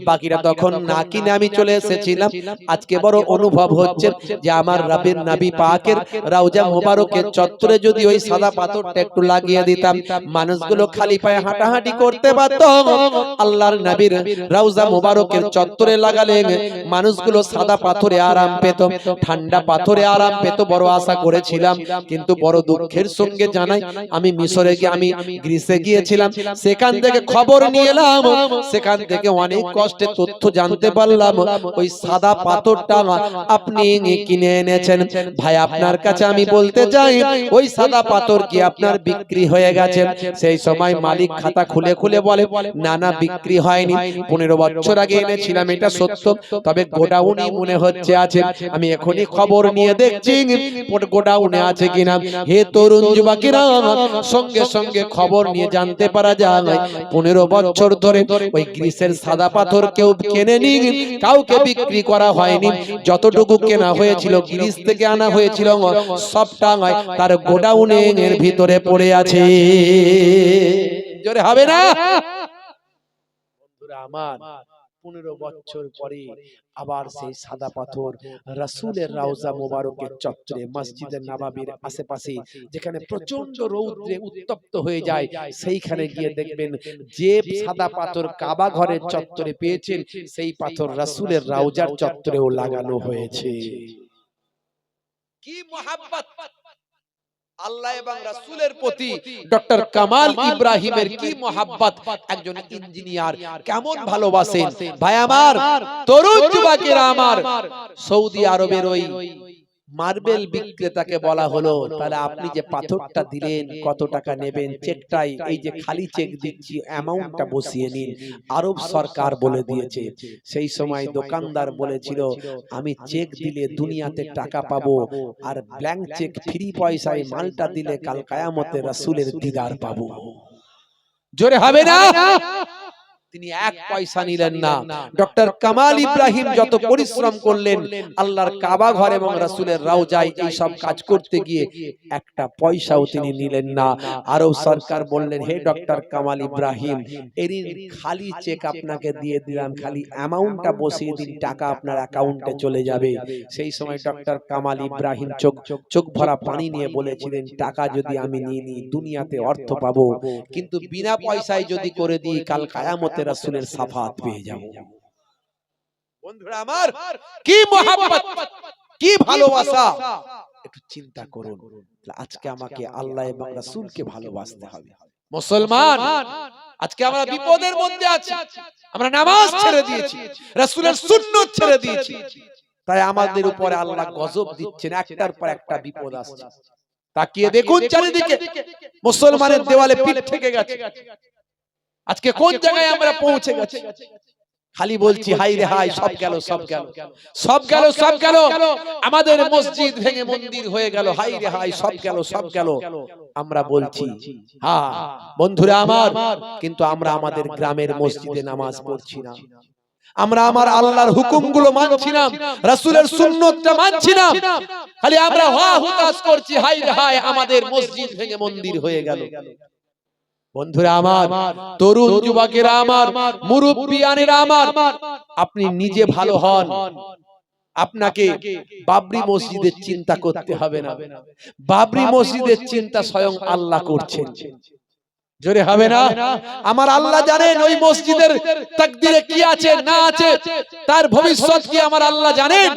বাকিরা তখন না কিনে আমি চলে এসেছিলাম। আজকে বড় অনুভব হচ্ছে যে আমার রবের নবী পাকের রওজা মোবারকের চত্বরে যদি ওই সাদা পাথরটা একটু লাগিয়ে দিতাম, মানুষগুলো খালি পায়ে হাঁটাহাঁটি করতে পারত। আল্লাহর নবীর রওজা মোবারকের চত্বরে লাগালে মানুষগুলো সাদা পাথরে আরাম পেত, ঠান্ডা পাথরে আরাম পেত। বড় আশা করেছিলাম, কিন্তু বড় দুঃখের সঙ্গে জানাই আমি মিশরে গিয়ে আমি গ্রিসে গিয়েছিলাম, সেখান থেকে খবর নিয়ে এলাম, সেখান থেকে অনেক কষ্টে তথ্য জানতে পারলাম ওই সাদা পাথরটা আপনি কিনে এনেছেন। ভাই আপনার কাছে আমি বলতে চাই, ওই সাদা পাথর কি আপনার বিক্রি হয়ে গেছে? সেই সময় মালিক খাতা খুলে খুলে বলে, না না বিক্রি হয়নি, 15 বছর আগে এনেছিলাম, এটা সত্য, তবে গোডাউনই মনে হচ্ছে আছে। আমি এখনই খবর নিয়ে দেখছি গোডাউনে আছে কিনা। হে তরুণ যুবকেরা, সঙ্গে সঙ্গে খবর নিয়ে জানতে পারা যায় 15 বছর ধরে ওই গ্রিসের সাদা পাথর কেউ কেনেনি, কাউকে বিক্রি করা হয়নি। যতটুকু কেনা হয়েছিল গ্রিস থেকে আনা হয়েছিল, সবটা তার গোডাউনের ভিতরে পড়ে আছে। জোরে হবে না? বন্ধুরা আমার, 15 বছর পরে আবার সেই সাদা পাথর রাসূলের রওজা মোবারকের চত্বরে মসজিদে নববীর আশেপাশে, যেখানে প্রচন্ড রৌদ্রে উত্তপ্ত হয়ে যায়, সেইখানে গিয়ে দেখবেন যে সাদা পাথর কাবা ঘরের চত্বরে পেয়েছেন, সেই পাথর রাসূলের রওজার চত্বরেও লাগানো হয়েছে। কি মহব্বত আল্লাহ এবং রাসূলের প্রতি ডক্টর কামাল ইব্রাহিমের, কি মহব্বত! একজন ইঞ্জিনিয়ার কেমন ভালোবাসেন। ভাই আমার, তরুণ যুবকেরা আমার, সৌদি আরবের ওই মার্বেল বিক্রেতাকে বলা হলো, তাহলে আপনি যে পাথরটা দিলেন কত টাকা নেবেন? চেকটাই, এই যে খালি চেক দিচ্ছি, অ্যামাউন্টটা বসিয়ে নিন। আরব সরকার বলে দিয়েছে। সেই সময় দোকানদার বলেছিল, আমি চেক দিলে দুনিয়াতে টাকা পাবো, আর ব্ল্যাঙ্ক চেক ফ্রি পয়সায় মালটা দিলে কাল কিয়ামতে রাসূলের দিদার পাবো। জোরে হবে না? তিনি এক পয়সা নিলেন না। ডক্টর কামাল ইব্রাহিম যত পরিশ্রম করলেন আল্লাহর কাবা ঘর এবং রাসূলের রওজায় এই সব কাজ করতে গিয়ে, একটা পয়সাও তিনি নিলেন না। আরব সরকার বললেন, হে ডক্টর কামাল ইব্রাহিম, এর খালি চেক আপনাকে দিয়ে দিলাম, খালি অ্যামাউন্টটা বসিয়ে দিন, টাকা আপনার অ্যাকাউন্টে চলে যাবে। সেই সময় ডক্টর কামাল ইব্রাহিম চোখ ভরা পানি নিয়ে বলেছিলেন, টাকা যদি আমি নিয়ে নিই দুনিয়াতে অর্থ পাবো, কিন্তু বিনা পয়সায় যদি করে দিই কাল কিয়ামতে রাসূলের শাফাত পেয়ে যাব। বন্ধুরা আমার, কি মহব্বত, কি ভালোবাসা! একটু চিন্তা করুন, আজকে আমাকে আল্লাহ এবং রাসূলকে ভালোবাসতে হবে। মুসলমান, আজকে আমরা বিপদের মধ্যে আছি, আমরা নামাজ ছেড়ে দিয়েছি, রাসূলের সুন্নাত ছেড়ে দিয়েছি, তাই আমাদের উপরে আল্লাহ গজব দিচ্ছেন, একটার পর একটা বিপদ আসছে। তাকিয়ে দেখুন চারিদিকে, মুসলমানের দেওয়ালে পিঠ থেকে গেছে। আজকে কোন জায়গায় আমরা পৌঁছে গেছি? খালি বলছি হাই রে হাই, সব গেল, সব গেল, সব গেল, সব গেল। আমাদের মসজিদ ভেঙে মন্দির হয়ে গেল, হাই রে হাই, সব গেল, সব গেল। আমরা বলছি, হ্যাঁ বন্ধুরা আমার, কিন্তু আমরা আমাদের গ্রামের মসজিদে নামাজ পড়ছি না। আমরা আমার আল্লাহর হুকুমগুলো মানছি না, রাসূলের সুন্নাতটা মানছি না। খালি আমরা হা হুতাশ করছি, হাই রে হাই, আমাদের মসজিদ ভেঙে মন্দির হয়ে গেল। বন্ধুরা আমার, তরুণ যুবকেরা আমার, মুরব্বিয়ানেরা আমার, আপনি নিজে ভালো হন, আপনাকে বাবরি মসজিদের চিন্তা করতে হবে না। বাবরি মসজিদের চিন্তা স্বয়ং আল্লাহ করছেন। জোরে হবে না? আমার আল্লাহ জানেন ওই মসজিদের তাকদীরে কি আছে না আছে, তার ভবিষ্যৎ কি আমার আল্লাহ জানেন।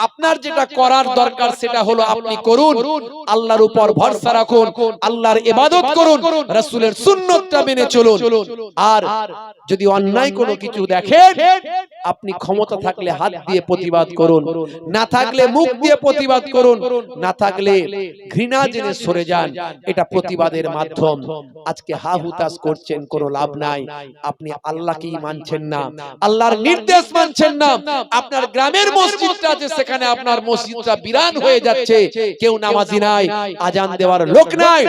আপনার যেটা করার দরকার সেটা হলো আপনি করুন, আল্লাহর উপর ভরসা রাখুন, আল্লাহর ইবাদত করুন, রাসূলের সুন্নাতটা মেনে চলুন। আর যদি অন্যায় কোনো কিছু দেখেন, আপনি ক্ষমতা থাকলে হাত দিয়ে প্রতিবাদ করুন, না থাকলে মুখ দিয়ে প্রতিবাদ করুন, না থাকলে ঘৃণা জেনে সরে যান। এটা প্রতিবাদের মাধ্যম। আজকে হা হুতাশ করছেন, কোনো লাভ নাই। আপনি আল্লাহকেই মানছেন না, আল্লাহর নির্দেশ মানছেন না। আপনার গ্রামের মসজিদটা আছে, সেখানে আপনার মসজিদটা বিরান হয়ে যাচ্ছে, কেউ নামাজি নাই, আজান দেওয়ার লোক নাই,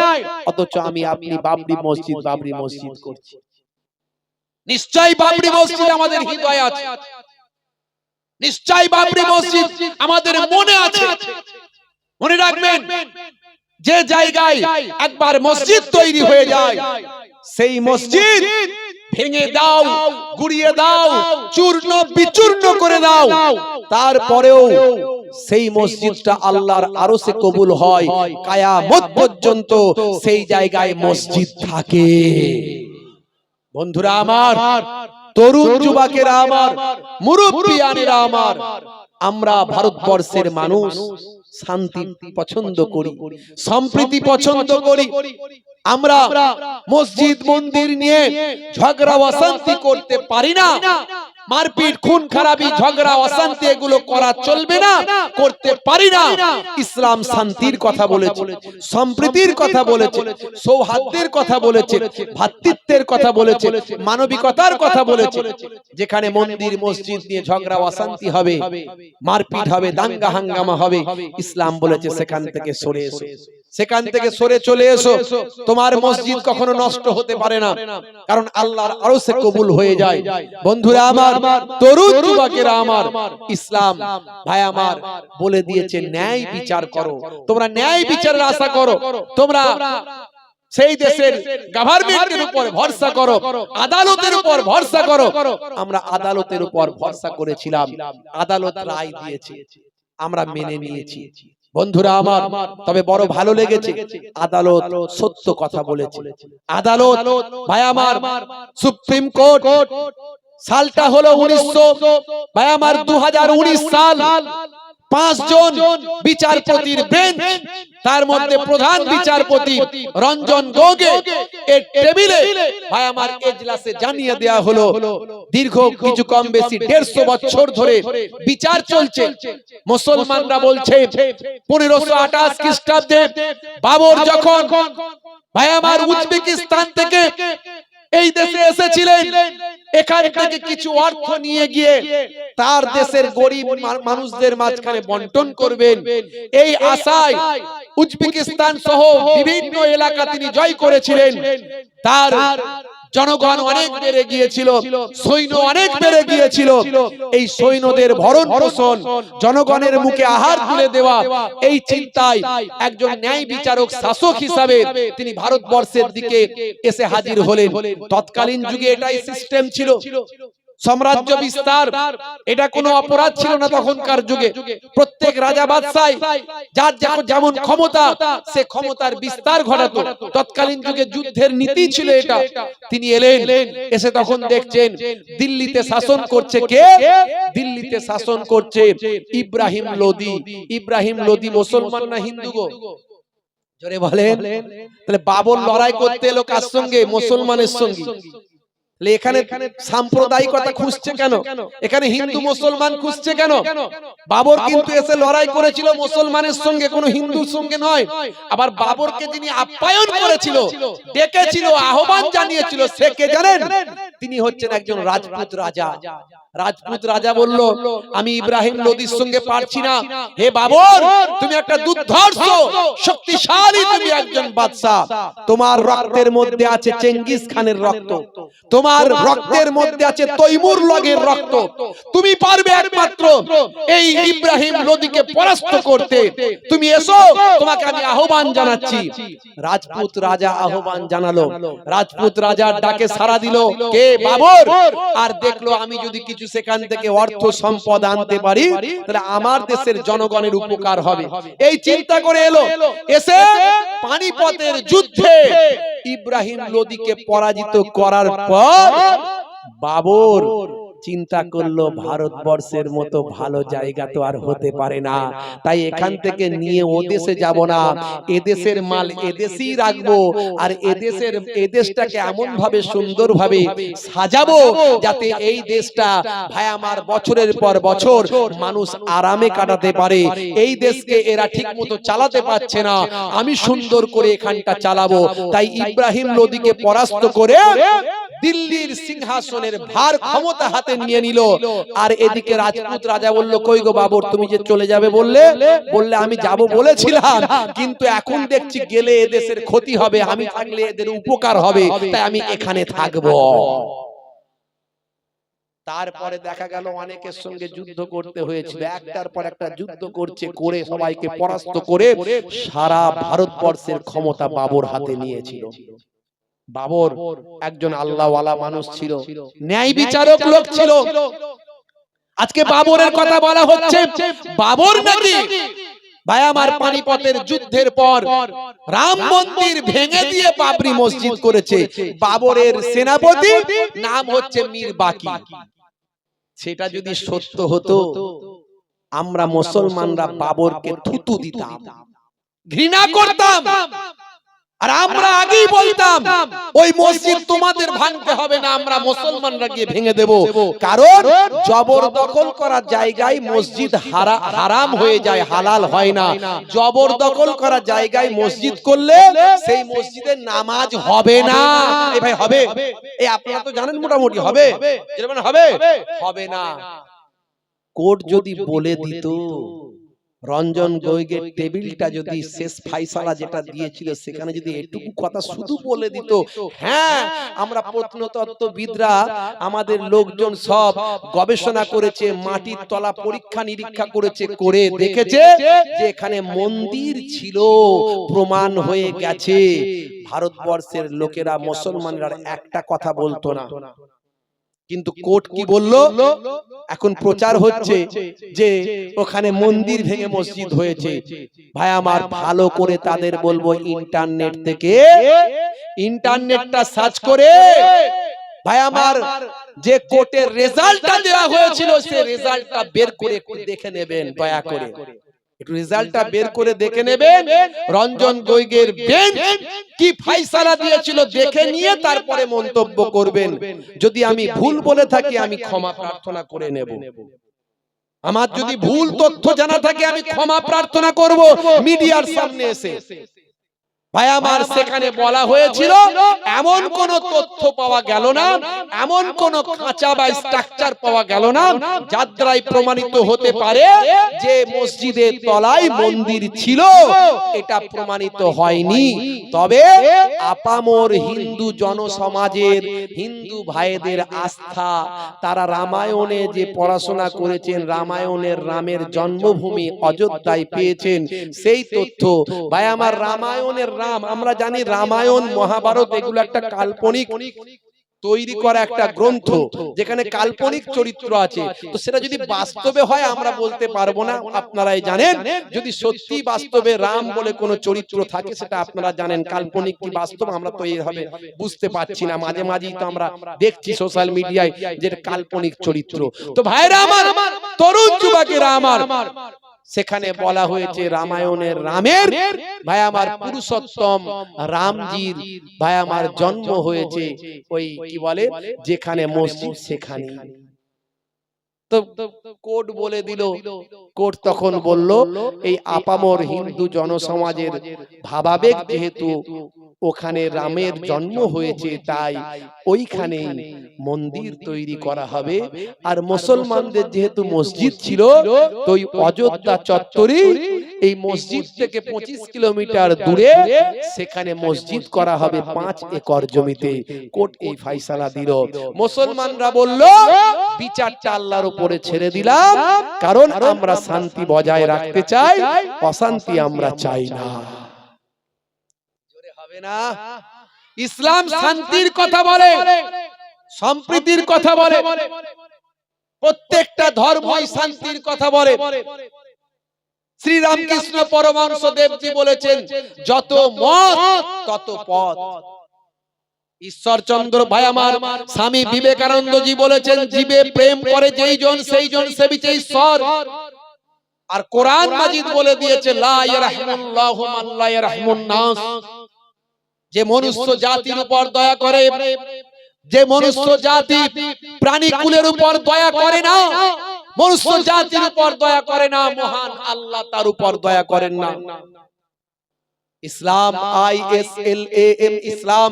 অথচ আমি আপনি বাবরি মসজিদ, বাবরি মসজিদ করছি। নিশ্চয়ই বাবরি মসজিদ আমাদের হৃদয়ে আছে, নিশ্চয়ই বাবরি মসজিদ আমাদের মনে আছে। মনে রাখবেন, যে জায়গায় একবার মসজিদ তৈরি হয়ে যায় সেই মসজিদ ভেঙে দাও, গুড়িয়ে দাও, চূর্ণ বিচূর্ণ করে দাও, তারপরেও সেই মসজিদটা আল্লাহর আরশে কবুল হয়, কিয়ামত পর্যন্ত সেই জায়গায় মসজিদ থাকে। বন্ধুরা আমার, তরুণ যুবকেরা আমার, মুরব্বিয়ানেরা আমার, আমরা ভারতবর্ষের মানুষ শান্তি পছন্দ করি, সম্প্রীতি পছন্দ করি। আমরা মসজিদ মন্দির নিয়ে ঝগড়া অশান্তি করতে পারি না। মারপিট, খুন খারাপি, ঝগড়া অশান্তি এগুলো করা চলবে না, করতে পারি না। ইসলাম শান্তির কথা বলেছে, সম্প্রীতির কথা বলেছে, সৌহার্দ্যের কথা বলেছে, ভ্রাতৃত্বের কথা বলেছে, মানবিকতার কথা বলেছে। যেখানে মন্দির মসজিদ নিয়ে ঝগড়া অশান্তি হবে, মারপিট হবে, দাঙ্গা হাঙ্গামা হবে, ইসলাম বলেছে সেখান থেকে সরে এসো, সেখান থেকে সরে চলে এসো। তোমার মসজিদ কখনো নষ্ট হতে পারে না, কারণ আল্লাহর আরশে কবুল হয়ে যায়। বন্ধুরা আমার, তরুণ যুবকেরা আমার, ইসলাম ভাই আমার বলে দিয়েছে ন্যায় বিচার করো। তোমরা ন্যায় বিচারের আশা করো, তোমরা সেই দেশের গভর্নমেন্টের উপর ভরসা করো, আদালতের উপর ভরসা করো। আমরা আদালতের উপর ভরসা করেছিলাম, আদালত রায় দিয়েছে, আমরা মেনে নিয়েছি। বন্ধুরা আমার, তবে বড় ভালো লেগেছে, আদালত সত্য কথা বলেছে। আদালত ভাই আমার, সুপ্রিম কোর্ট, সালটা হলো 2019 সাল। 5 জন বিচারপতির বেঞ্চ, তার মধ্যে প্রধান বিচারপতি রঞ্জন গোগোই এর টেবিলে ভাই আমার এজলাসে জানিয়ে দেয়া হলো, দীর্ঘ কিছু কম বেশি 150 বছর ধরে বিচার চলছে। মুসলমানরা বলছে 1528 খ্রিস্টাব্দে বাবর যখন ভাই আমার উজবেকিস্তান থেকে এই দেশে এসেছিলেন, এখান থেকে কিছু অর্থ নিয়ে গিয়ে তার দেশের গরিব মানুষদের মাঝখানে বন্টন করবেন, এই আশায় উজবেকিস্তান সহ বিভিন্ন এলাকা তিনি জয় করেছিলেন। তার জনগণ অনেক বেড়ে গিয়েছিল, সৈন্য অনেক বেড়ে গিয়েছিল। এই সৈন্যদের ভরণ পোষণ, জনগণের মুখে আহার তুলে দেওয়া, এই চিন্তায় একজন ন্যায় বিচারক শাসক হিসাবে তিনি ভারতবর্ষের দিকে এসে হাজির হলেন। তৎকালীন যুগে এটাই সিস্টেম ছিল, সাম্রাজ্য বিস্তার এটা কোনো অপরাধ ছিল না তখনকার যুগে। প্রত্যেক রাজা বাদশাহ যার যেমন ক্ষমতা, সে ক্ষমতার বিস্তার ঘটাতো। তৎকালীন যুগে যুদ্ধের নীতি ছিল এটা। তিনি এলেন, এসে তখন দেখছেন দিল্লিতে শাসন করছে কে? দিল্লিতে শাসন করছে ইব্রাহিম লোদি। ইব্রাহিম লোদি মুসলমান না হিন্দু গো? জোরে বলেন। তাহলে বাবর লড়াই করতে এলো কার সঙ্গে? মুসলমানের সঙ্গে। এখানে সাম্প্রদায়িকতা খুঁজছে কেন? এখানে হিন্দু মুসলমান খুঁজছে কেন? বাবর কিন্তু এসে লড়াই করেছিল মুসলমানের সঙ্গে, কোনো হিন্দুর সঙ্গে নয়। আবার বাবরকে যিনি আপ্যায়ন করেছিল, ডেকেছিল, আহ্বান জানিয়েছিল, সে কে জানেন? তিনি হচ্ছেন একজন রাজপুত রাজা। রাজপুত রাজা বলল, আমি ইব্রাহিম লোদির সঙ্গে পারছি না। হে বাবর, তুমি একটা দুর্ধর্ষ শক্তিশালী, তুমি একজন বাদশা। তোমার রক্তের মধ্যে আছে চেঙ্গিস খানের রক্ত, তোমার রক্তের মধ্যে আছে তৈমুর লগের রক্ত। তুমি পারবে একমাত্র এই ইব্রাহিম লোদিকে পরাস্ত করতে। তুমি এসো, তোমাকে আমি আহ্বান জানাচ্ছি। রাজপুত রাজা আহ্বান জানালো, রাজপুত রাজার ডাকে সাড়া দিল কে? বাবর। আর দেখলো আমি যদি কিছু সেখান থেকে অর্থ সম্পদ আনতে পারি, তাহলে আমার দেশের জনগণের উপকার হবে। এই চিন্তা করে এলো। এসে পানিপথের যুদ্ধে ইব্রাহিম লোদিকে পরাজিত করার পর বাবর চিন্তা করলো, ভারতবর্ষের মতো ভালো জায়গা তো আর হতে পারে না, তাই এখান থেকে নিয়ে ও দেশে যাব না, এদেশের মাল এদেশেই রাখবো। আর এদেশটাকে এমন ভাবে সুন্দর ভাবে সাজাবো যাতে এই দেশটা ভাই আমার বছরের পর বছর মানুষ আরামে কাটাতে পারে। এই দেশকে এরা ঠিক মতো চালাতে পারছে না, আমি সুন্দর করে এখানটা চালাবো। তাই ইব্রাহিম লোদিকে পরাস্ত করে দিল্লির সিংহাসনের ভার ক্ষমতা হাতে নিয়ে নিল। আর এদিকে রাজপুত রাজা বলল, কই গো বাবর, তুমি যে চলে যাবে বললে আমি যাব বলেছিলাম, কিন্তু এখন দেখছি গেলে এদেশের ক্ষতি হবে, আমি থাকলে এদের উপকার হবে, তাই আমি এখানে থাকবো। তারপরে দেখা গেল অনেকের সঙ্গে যুদ্ধ করতে হয়েছিল, একটার পর একটা যুদ্ধ করছে, করে সবাইকে পরাস্ত করে সারা ভারতবর্ষের ক্ষমতা বাবর হাতে নিয়েছিল। বাবর একজন আল্লাহওয়ালা মানুষ ছিল, ন্যায় বিচারক লোক ছিল। আজকে বাবরের কথা বলা হচ্ছে, বাবর নাকি ভাই আমার পানিপথের যুদ্ধের পর রাম মন্দির ভেঙে দিয়ে বাবরি মসজিদ করেছে। বাবরের সেনাপতি নাম হচ্ছে মীর বাকি। সেটা যদি সত্য হতো, আমরা মুসলমানরা বাবরকে থুতু দিতাম, ঘৃণা করতাম, আর আমরা আগেই বলতাম ওই মসজিদ তোমাদের ভাঙতে হবে না, আমরা মুসলমানরা গিয়ে ভেঙে দেব। কারণ জবরদখল করার জায়গায় মসজিদ হারাম হয়ে যায়, হালাল হয় না। জবরদখল করার জায়গায় মসজিদ করলে সেই মসজিদের নামাজ হবে না। এই ভাই হবে, এই আপনারা তো জানেন মোটামুটি হবে, যেরকম হবে হবে না। কোর্ট যদি বলে দিত, রঞ্জন গগৈর টেবিলটা যদি শেষ ফাইসালা যেটা দিয়েছিল সেখানে যদি এটুকু কথা শুধু বলে দিত, হ্যাঁ আমরা প্রত্নতত্ত্ববিদরা আমাদের লোকজন সব গবেষণা করেছে, মাটির তলা পরীক্ষা নিরীক্ষা করেছে, করে দেখেছে যে এখানে মন্দির ছিল, প্রমাণ হয়ে গেছে, ভারতবর্ষের লোকেরা মুসলমানরা একটা কথা বলতো না। কিন্তু কোর্ট কি বলল? এখন প্রচার হচ্ছে যে ওখানে মন্দির ভেঙে মসজিদ হয়েছে। ভাই আমার ভালো করে তাদের বলবো, ইন্টারনেট থেকে ইন্টারনেটটা সার্চ করে ভাই আমার যে কোর্টের রেজাল্টটা দেওয়া হয়েছিল সেই রেজাল্টটা বের করে দেখে নেবেন, দয়া করে একটু রেজাল্টটা বের করে দেখে নেবেন। রঞ্জন গগৈর বেঞ্চ কি ফাইসালা দিয়েছিল দেখে নিয়ে তারপরে মন্তব্য করবেন। যদি আমি ভুল বলে থাকি আমি ক্ষমা প্রার্থনা করে নেব। আমার যদি ভুল তথ্য জানা থাকে আমি ক্ষমা প্রার্থনা করব মিডিয়ার সামনে এসে। ভাই আমার সেখানে বলা হয়েছিল এমন কোন তথ্য পাওয়া গেল না, এমন কোন খাঁচা বা স্ট্রাকচার পাওয়া গেল না যার দ্বারাই প্রমাণিত হতে পারে যে মসজিদের তলায় মন্দির ছিল, এটা প্রমাণিত হয়নি। তবে আপামর হিন্দু জনসমাজের হিন্দু ভাইদের আস্থা, তারা রামায়ণে যে পড়াশোনা করেছেন, রামায়ণের রামের জন্মভূমি অযোধ্যায় পেয়েছেন, সেই তথ্য ভাই আমার রামায়ণের রাম, আমরা জানি রামায়ণ মহাভারত এগুলো একটা কাল্পনিক তৈরি করা একটা গ্রন্থ যেখানে কাল্পনিক চরিত্র আছে। তো সেটা যদি বাস্তবে হয় আমরা বলতে পারবো না, আপনারাই জানেন। যদি সত্যি বাস্তবে রাম বলে কোনো চরিত্র থাকে সেটা আপনারা জানেন, কাল্পনিক কি বাস্তব আমরা তো এইভাবে বুঝতে পারছি না। মাঝে মাঝেই তো আমরা দেখছি সোশ্যাল মিডিয়ায় যে কাল্পনিক চরিত্র। তো ভাইরা আমার, তরুণ যুবকেরা আমার, সেখানে বলা হয়েছে রামায়ণের রামের ভাই আমার পুরুষোত্তম রামজির ভাই আমার জন্ম হয়েছে ওই কি বলে যেখানে মসজিদ সেখানে। তো কোর্ট বলে দিল, কোর্ট তখন বলল এই আপামর হিন্দু জনসমাজের ভাবাবেগ যেহেতু ওখানে রামের জন্ম হয়েছে তাই ওইখানে মন্দির তৈরি করা হবে। আর মুসলমানদের যেহেতু মসজিদ ছিল তো ওই অযোধ্যা চত্বরে এই মসজিদ থেকে 25 কিলোমিটার দূরে সেখানে মসজিদ করা হবে 5 একর জমিতে। কোর্ট এই ফয়সালা দিল। মুসলমানরা বলল বিচারটা আল্লাহর উপরে ছেড়ে দিলাম, কারণ আমরা শান্তি বজায় রাখতে চাই, অশান্তি আমরা চাই না। জোরে হবে না? ইসলাম শান্তির কথা বলে, সম্প্রীতির কথা বলে, প্রত্যেকটা ধর্মই শান্তির কথা বলে। শ্রী রামকৃষ্ণ পরমহংস দেবজি বলেছেন যত মত তত পথ। ঈশ্বরচন্দ্র ভাই আমার স্বামী বিবেকানন্দ জি বলেছেন জীবে প্রেম করে যেই জন সেই জন সেবিছে ঈশ্বর। আর কোরআন মাজিদ বলে দিয়েছে লা ইয়ারহামুল্লাহু মান লা ইয়ারহামুন নাস, যে মনুষ্য জাতির উপর দয়া করে, যে মনুষ্য জাতি প্রাণীকুলের উপর দয়া করে না, মনুষ্য জাতির উপর দয়া করে না, মহান আল্লাহ তার উপর দয়া করেন না। ইসলাম ISLAM Islam,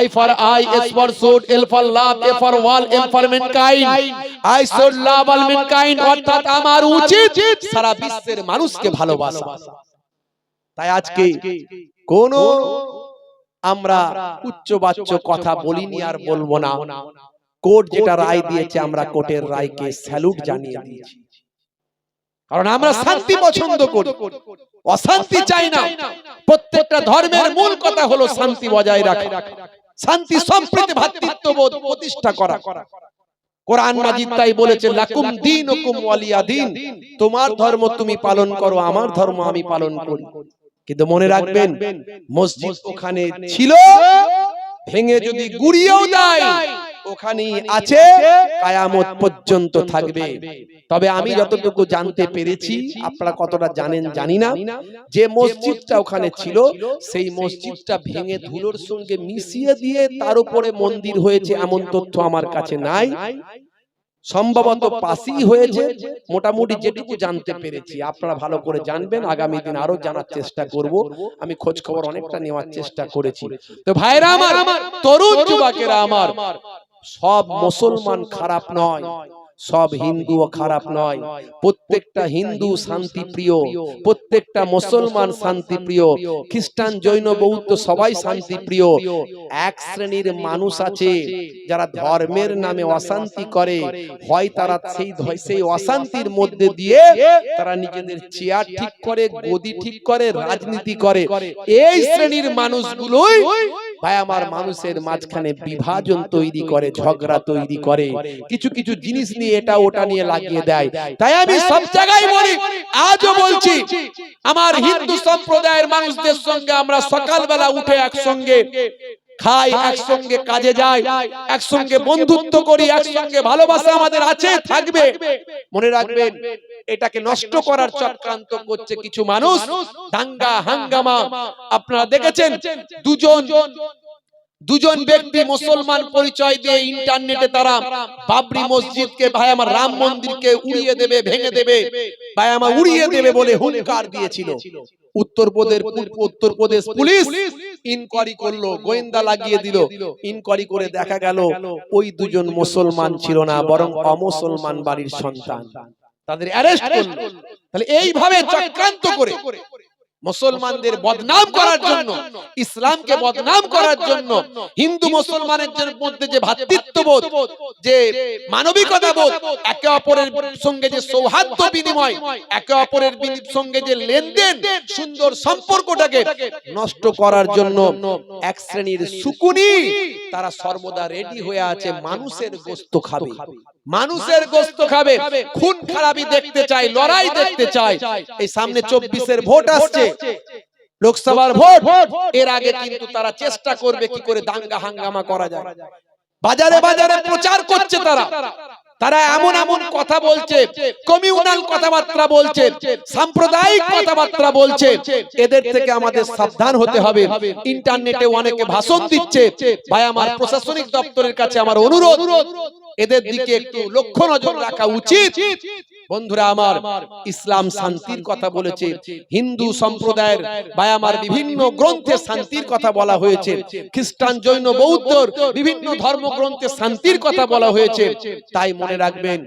I for I, S for sword, L for love, A for wall, M for mankind, I should love all mankind, অর্থাৎ আমার উচিত সারা বিশ্বের মানুষকে ভালোবাসা। তাই আজকে কোন আমরা উচ্চবাচ্য কথা বলিনি আর বলবো না, কোর্ট যেটা রায় দিয়েছে আমরা কোর্টের রায়কে স্যালুট জানিয়ে দিয়েছি, কারণ আমরা শান্তি পছন্দ করি, অশান্তি চাই না। প্রত্যেকটা ধর্মের মূল কথা হলো শান্তি বজায় রাখা, শান্তি সম্প্রীতি ভ্রাতৃত্ববোধ প্রতিষ্ঠা করা। কোরআন মাজিদ তাই বলেছে লাকুম দীনুকুম ওয়ালিয়া দীন, তোমার ধর্ম তুমি পালন করো, আমার ধর্ম আমি পালন করি। কিন্তু মনে রাখবেন মসজিদ ওখানে ছিল, ভেঙে যদি গুড়িয়েও দেয় ওখানেই আছে, কিয়ামত পর্যন্ত থাকবে। তবে আমি যতটুকু জানতে পেরেছি, আপনারা কতটা জানেন জানি না, যে মসজিদটা ওখানে ছিল সেই মসজিদটা ভেঙে ধুলোর সঙ্গে মিশিয়ে দিয়ে তার উপরে মন্দির হয়েছে এমন তথ্য আমার কাছে নাই। সম্ভবত পাশেই হয়েছে, মোটামুটি যেটুকু জানতে পেরেছি। আপনারা ভালো করে জানবেন, আগামী দিন আরো জানার চেষ্টা করব। আমি খোঁজ খবর অনেকটা নেওয়ার চেষ্টা করেছি। তো ভাইরা আমার, তরুণ যুবকেরা আমার, সব মুসলমান খারাপ নয়, সব হিন্দুও খারাপ নয়। প্রত্যেকটা হিন্দু শান্তি প্রিয়, প্রত্যেকটা মুসলমান শান্তি প্রিয়, খ্রিস্টান জৈন বৌদ্ধ সবাই শান্তি প্রিয়। এক শ্রেণীর মানুষ আছে যারা ধর্মের নামে অশান্তি করে, হয় তারা সেই অশান্তির মধ্যে দিয়ে তারা নিজেদের চেয়ার ঠিক করে, গদি ঠিক করে, রাজনীতি করে। এই শ্রেণীর মানুষগুলোই ভাই আমার মানুষের মাঝখানে বিভাজন তৈরি করে, ঝগড়া তৈরি করে, কিছু কিছু জিনিস নিয়ে এটা ওটা নিয়ে লাগিয়ে দেয়। তাই আমি সব জায়গায় বলি, আজও বলছি, আমার হিন্দু সম্প্রদায়ের মানুষদের সঙ্গে আমরা সকালবেলা উঠে একসঙ্গে খাই, একসঙ্গে কাজে যাই, একসঙ্গে বন্ধুত্ব করি, একসঙ্গে ভালোবাসা আমাদের আছে, থাকবে। মনে রাখবেন এটাকে নষ্ট করার চক্রান্ত করছে কিছু মানুষ, দাঙ্গা হাঙ্গামা। আপনারা দেখেছেন দুজন ব্যক্তি মুসলমান পরিচয় দিয়ে ইন্টারনেটে তারা বাবরি মসজিদকে, ভাই আমার রাম মন্দিরকে উড়িয়ে দেবে, ভেঙে দেবে, ভাই আমার উড়িয়ে দেবে বলে হুঙ্কার দিয়েছিল। উত্তরপ্রদেশ পুলিশ ইনকোয়ারি করলো, গোয়েন্দা লাগিয়ে দিল। ইনকোয়ারি করে দেখা গেল ওই দুজন মুসলমান ছিল না, বরং অমুসলমান বাড়ির সন্তান। তাদের অ্যারেস্ট করলো। তাহলে এইভাবে চক্রান্ত করে মুসলমানদের বদনাম করার জন্য, ইসলামকে বদনাম করার জন্য, হিন্দু মুসলমানের মধ্যে যে ভ্রাতৃত্ববোধ, যে মানবিকতাবোধ, একে অপরের সঙ্গে যে সৌহার্দ্য বিনিময়, একে অপরের সঙ্গে যে লেনদেন, সুন্দর সম্পর্কটাকে নষ্ট করার জন্য এক শ্রেণীর শকুনি তারা সর্বদা রেডি হয়ে আছে, মানুষের গোশত খাবে, মানুষের গোশত খাবে, খুন খারাপি দেখতে চায়, লড়াই দেখতে চায়। এই সামনে 24-এর ভোট আসছে, লোকসভার ভোট। এর আগে কিন্তু তারা চেষ্টা করবে কি করে দাঙ্গা হাঙ্গামা করা যায়। বাজারে বাজারে প্রচার করছে তারা এমন এমন কথা বলছে, কমিউনাল কথাবার্তা বলছে, সাম্প্রদায়িক কথাবার্তা বলছে। এদের থেকে আমাদের সাবধান হতে হবে। ইন্টারনেটে অনেকে ভাষণ দিচ্ছে, ভাই আমার প্রশাসনিক দপ্তরের কাছে আমার অনুরোধ, এদের দিকে একটু লক্ষ্য নজর রাখা উচিত। বন্ধুরা আমার, ইসলাম শান্তির কথা বলেছে, হিন্দু সম্প্রদায়ের ভাই আমার বিভিন্ন গ্রন্থে শান্তির কথা বলা হয়েছে, খ্রিস্টান জৈন বৌদ্ধর বিভিন্ন ধর্মগ্রন্থে শান্তির কথা বলা হয়েছে। তাই মনে রাখবেন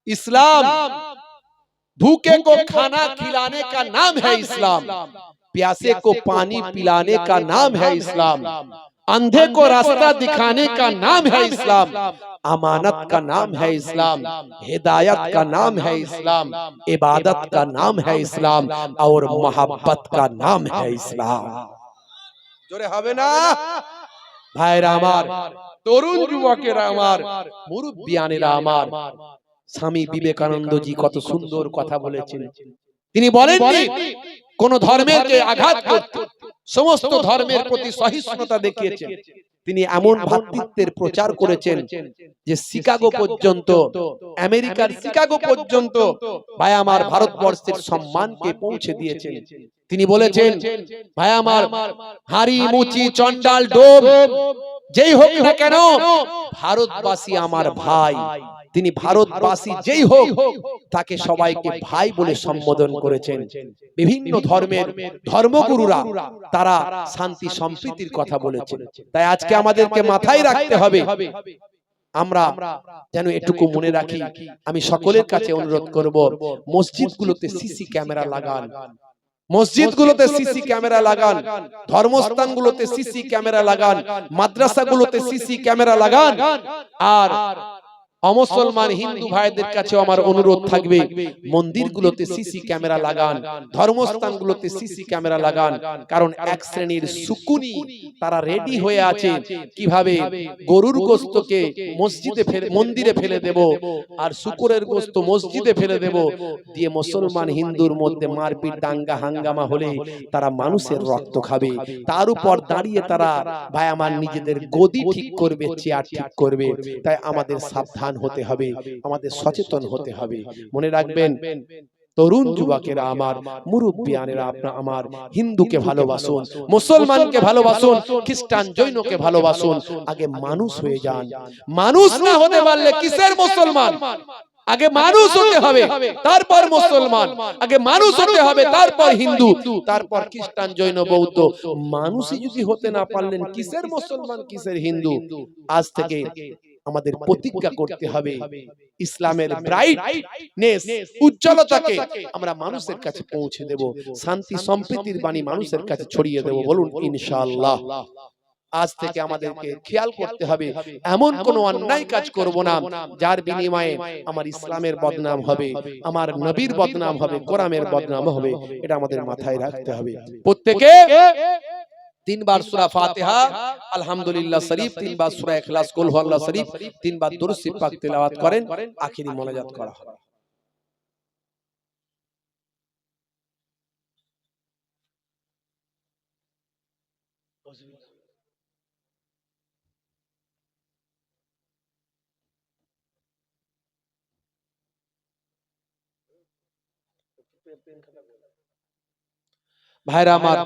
इस्लाम भूखे को खाना खिलाने का नाम है इस्लाम, प्यासे को पानी पिलाने का नाम है इस्लाम, अंधे को रास्ता दिखाने का नाम है इस्लाम, अमानत का नाम है इस्लाम, हिदायत का नाम है इस्लाम, इबादत का नाम है इस्लाम, और मोहब्बत का नाम है इस्लाम। जोरे হবে না ভাইরা আমার, তরুণ যুবকেরা আমার, মুরব্বিয়ানেরা আমার, স্বামী বিবেকানন্দজি কত সুন্দর কথা বলেছেন। তিনি বলেননি কোন ধর্মকে আঘাত করতে, সমস্ত ধর্মের প্রতি সহিষ্ণুতা দেখিয়েছেন। তিনি এমন ভ্রাতৃত্বের প্রচার করেছেন যে শিকাগো পর্যন্ত, আমেরিকার শিকাগো পর্যন্ত ভাই আমার ভারতবর্ষের সম্মানকে পৌঁছে দিয়েছেন। তিনি বলেছেন, ভাই আমার হাড়ি মুচি চন্ডাল ডোব যেই হোক না কেন, ভারতবাসী আমার ভাই। তিনি ভারতবাসী যেই হোক তাকে সবাইকে ভাই বলে সম্বোধন করেছেন। বিভিন্ন ধর্মের ধর্মগুরুরা তারা শান্তি সম্প্রীতির কথা বলেছেন। তাই আজকে আমাদেরকে মাথায় রাখতে হবে, আমরা যেন এটুকু মনে রাখি। আমি সকলের কাছে অনুরোধ করব, মসজিদগুলোতে সিসি ক্যামেরা লাগান, মসজিদগুলোতে সিসি ক্যামেরা লাগান, ধর্মস্থানগুলোতে সিসি ক্যামেরা লাগান, মাদ্রাসাগুলোতে সিসি ক্যামেরা লাগান। আর অমুসলমান হিন্দু ভাইদের কাছে আমার অনুরোধ থাকবে, মন্দিরগুলোতে সিসি ক্যামেরা লাগান, ধর্মস্থানগুলোতে সিসি ক্যামেরা লাগান। কারণ এক শ্রেণীর সুকুনি তারা রেডি হয়ে আছে কিভাবে গরুর গোশতকে মন্দিরে ফেলে দেব, আর শুকরের গোশত মসজিদে ফেলে দেব, দিয়ে মুসলমান হিন্দুর মধ্যে মারপিট দাঙ্গা হাঙ্গামা হলে তারা মানুষের রক্ত খাবে। তার উপর দাঁড়িয়ে তারা ভাই আমার নিজেদের গদি ঠিক করবে, চেয়ার ঠিক করবে। তাই আমাদের সাবধান হতে হবে, আমাদের সচেতন হতে হবে। মনে রাখবেন তরুণ যুবকেরা আমার, মুরব্বিয়ানেরা, আপনারা আমার, হিন্দুকে ভালোবাসুন, মুসলমানকে ভালোবাসুন, খ্রিস্টান জৈনকে ভালোবাসুন। আগে মানুষ হয়ে যান। মানুষ না হতে পারলে কিসের মুসলমান? আগে মানুষ হতে হবে, তারপর মুসলমান। আগে মানুষ হতে হবে, তারপর হিন্দু, তারপর খ্রিস্টান জৈন বৌদ্ধ। মানুষই যদি হতে না পারলেন কিসের মুসলমান, কিসের হিন্দু? আজ থেকে আমাদের প্রতিজ্ঞা করতে হবে, ইসলামের ব্রাইটনেস, উজ্জ্বলতাকে আমরা মানুষের কাছে পৌঁছে দেব, শান্তি সম্প্রীতির বাণী মানুষের কাছে ছড়িয়ে দেব। বলুন ইনশাআল্লাহ। আজ থেকে আমাদেরকে খেয়াল করতে হবে, এমন কোন অন্যায় কাজ করব না যার বিনিময়ে আমার ইসলামের বদনাম হবে, আমার নবীর বদনাম হবে, কোরআনের বদনাম হবে। এটা আমাদের মাথায় রাখতে হবে। প্রত্যেকে 3 বার সূরা ফাতিহা, আলহামদুলিল্লাহ শরীফ, 3 বার সূরা ইখলাস, কুল হুয়াল্লাহ শরীফ, 3 বার দুরূদ শরীফ পাক তেলাওয়াত করেন, আখিরি মোনাজাত করা হবে। ভাইরা আমার,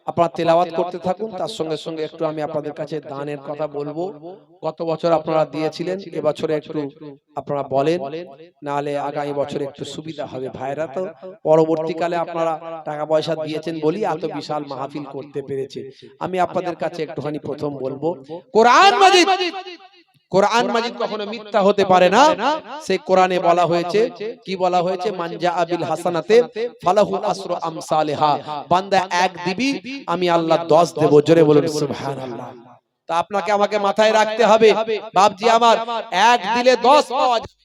আপনারা তেলাওয়াত করতে থাকুন, তার সঙ্গে সঙ্গে একটু আমি আপনাদের কাছে দানের কথা বলবো। গত বছর আপনারা দিয়েছিলেন, এবছরে একটু আপনারা বলেন, নাহলে আগামী বছর একটু সুবিধা হবে। ভাইরা তো পরবর্তীকালে আপনারা টাকা পয়সা দিয়েছেন বলি এত বিশাল মাহফিল করতে পেরেছে। আমি আপনাদের কাছে একটুখানি প্রথম বলবো, কোরআন মাজিদ, কোরআন মাজিদ কখনো মিথ্যা হতে পারে না। সেই কোরআনে বলা হয়েছে, কি বলা হয়েছে? মানজা আবিল হাসানাতে ফালাহু আসরু আমসালিহা। বান্দা এক দিবি, আমি আল্লাহ 10 দেব। জোরে বলুন সুবহানাল্লাহ। তা আপনাকে আমাকে মাথায় রাখতে হবে বাপজি আমার, এক দিলে 10 পাওয়া যায়।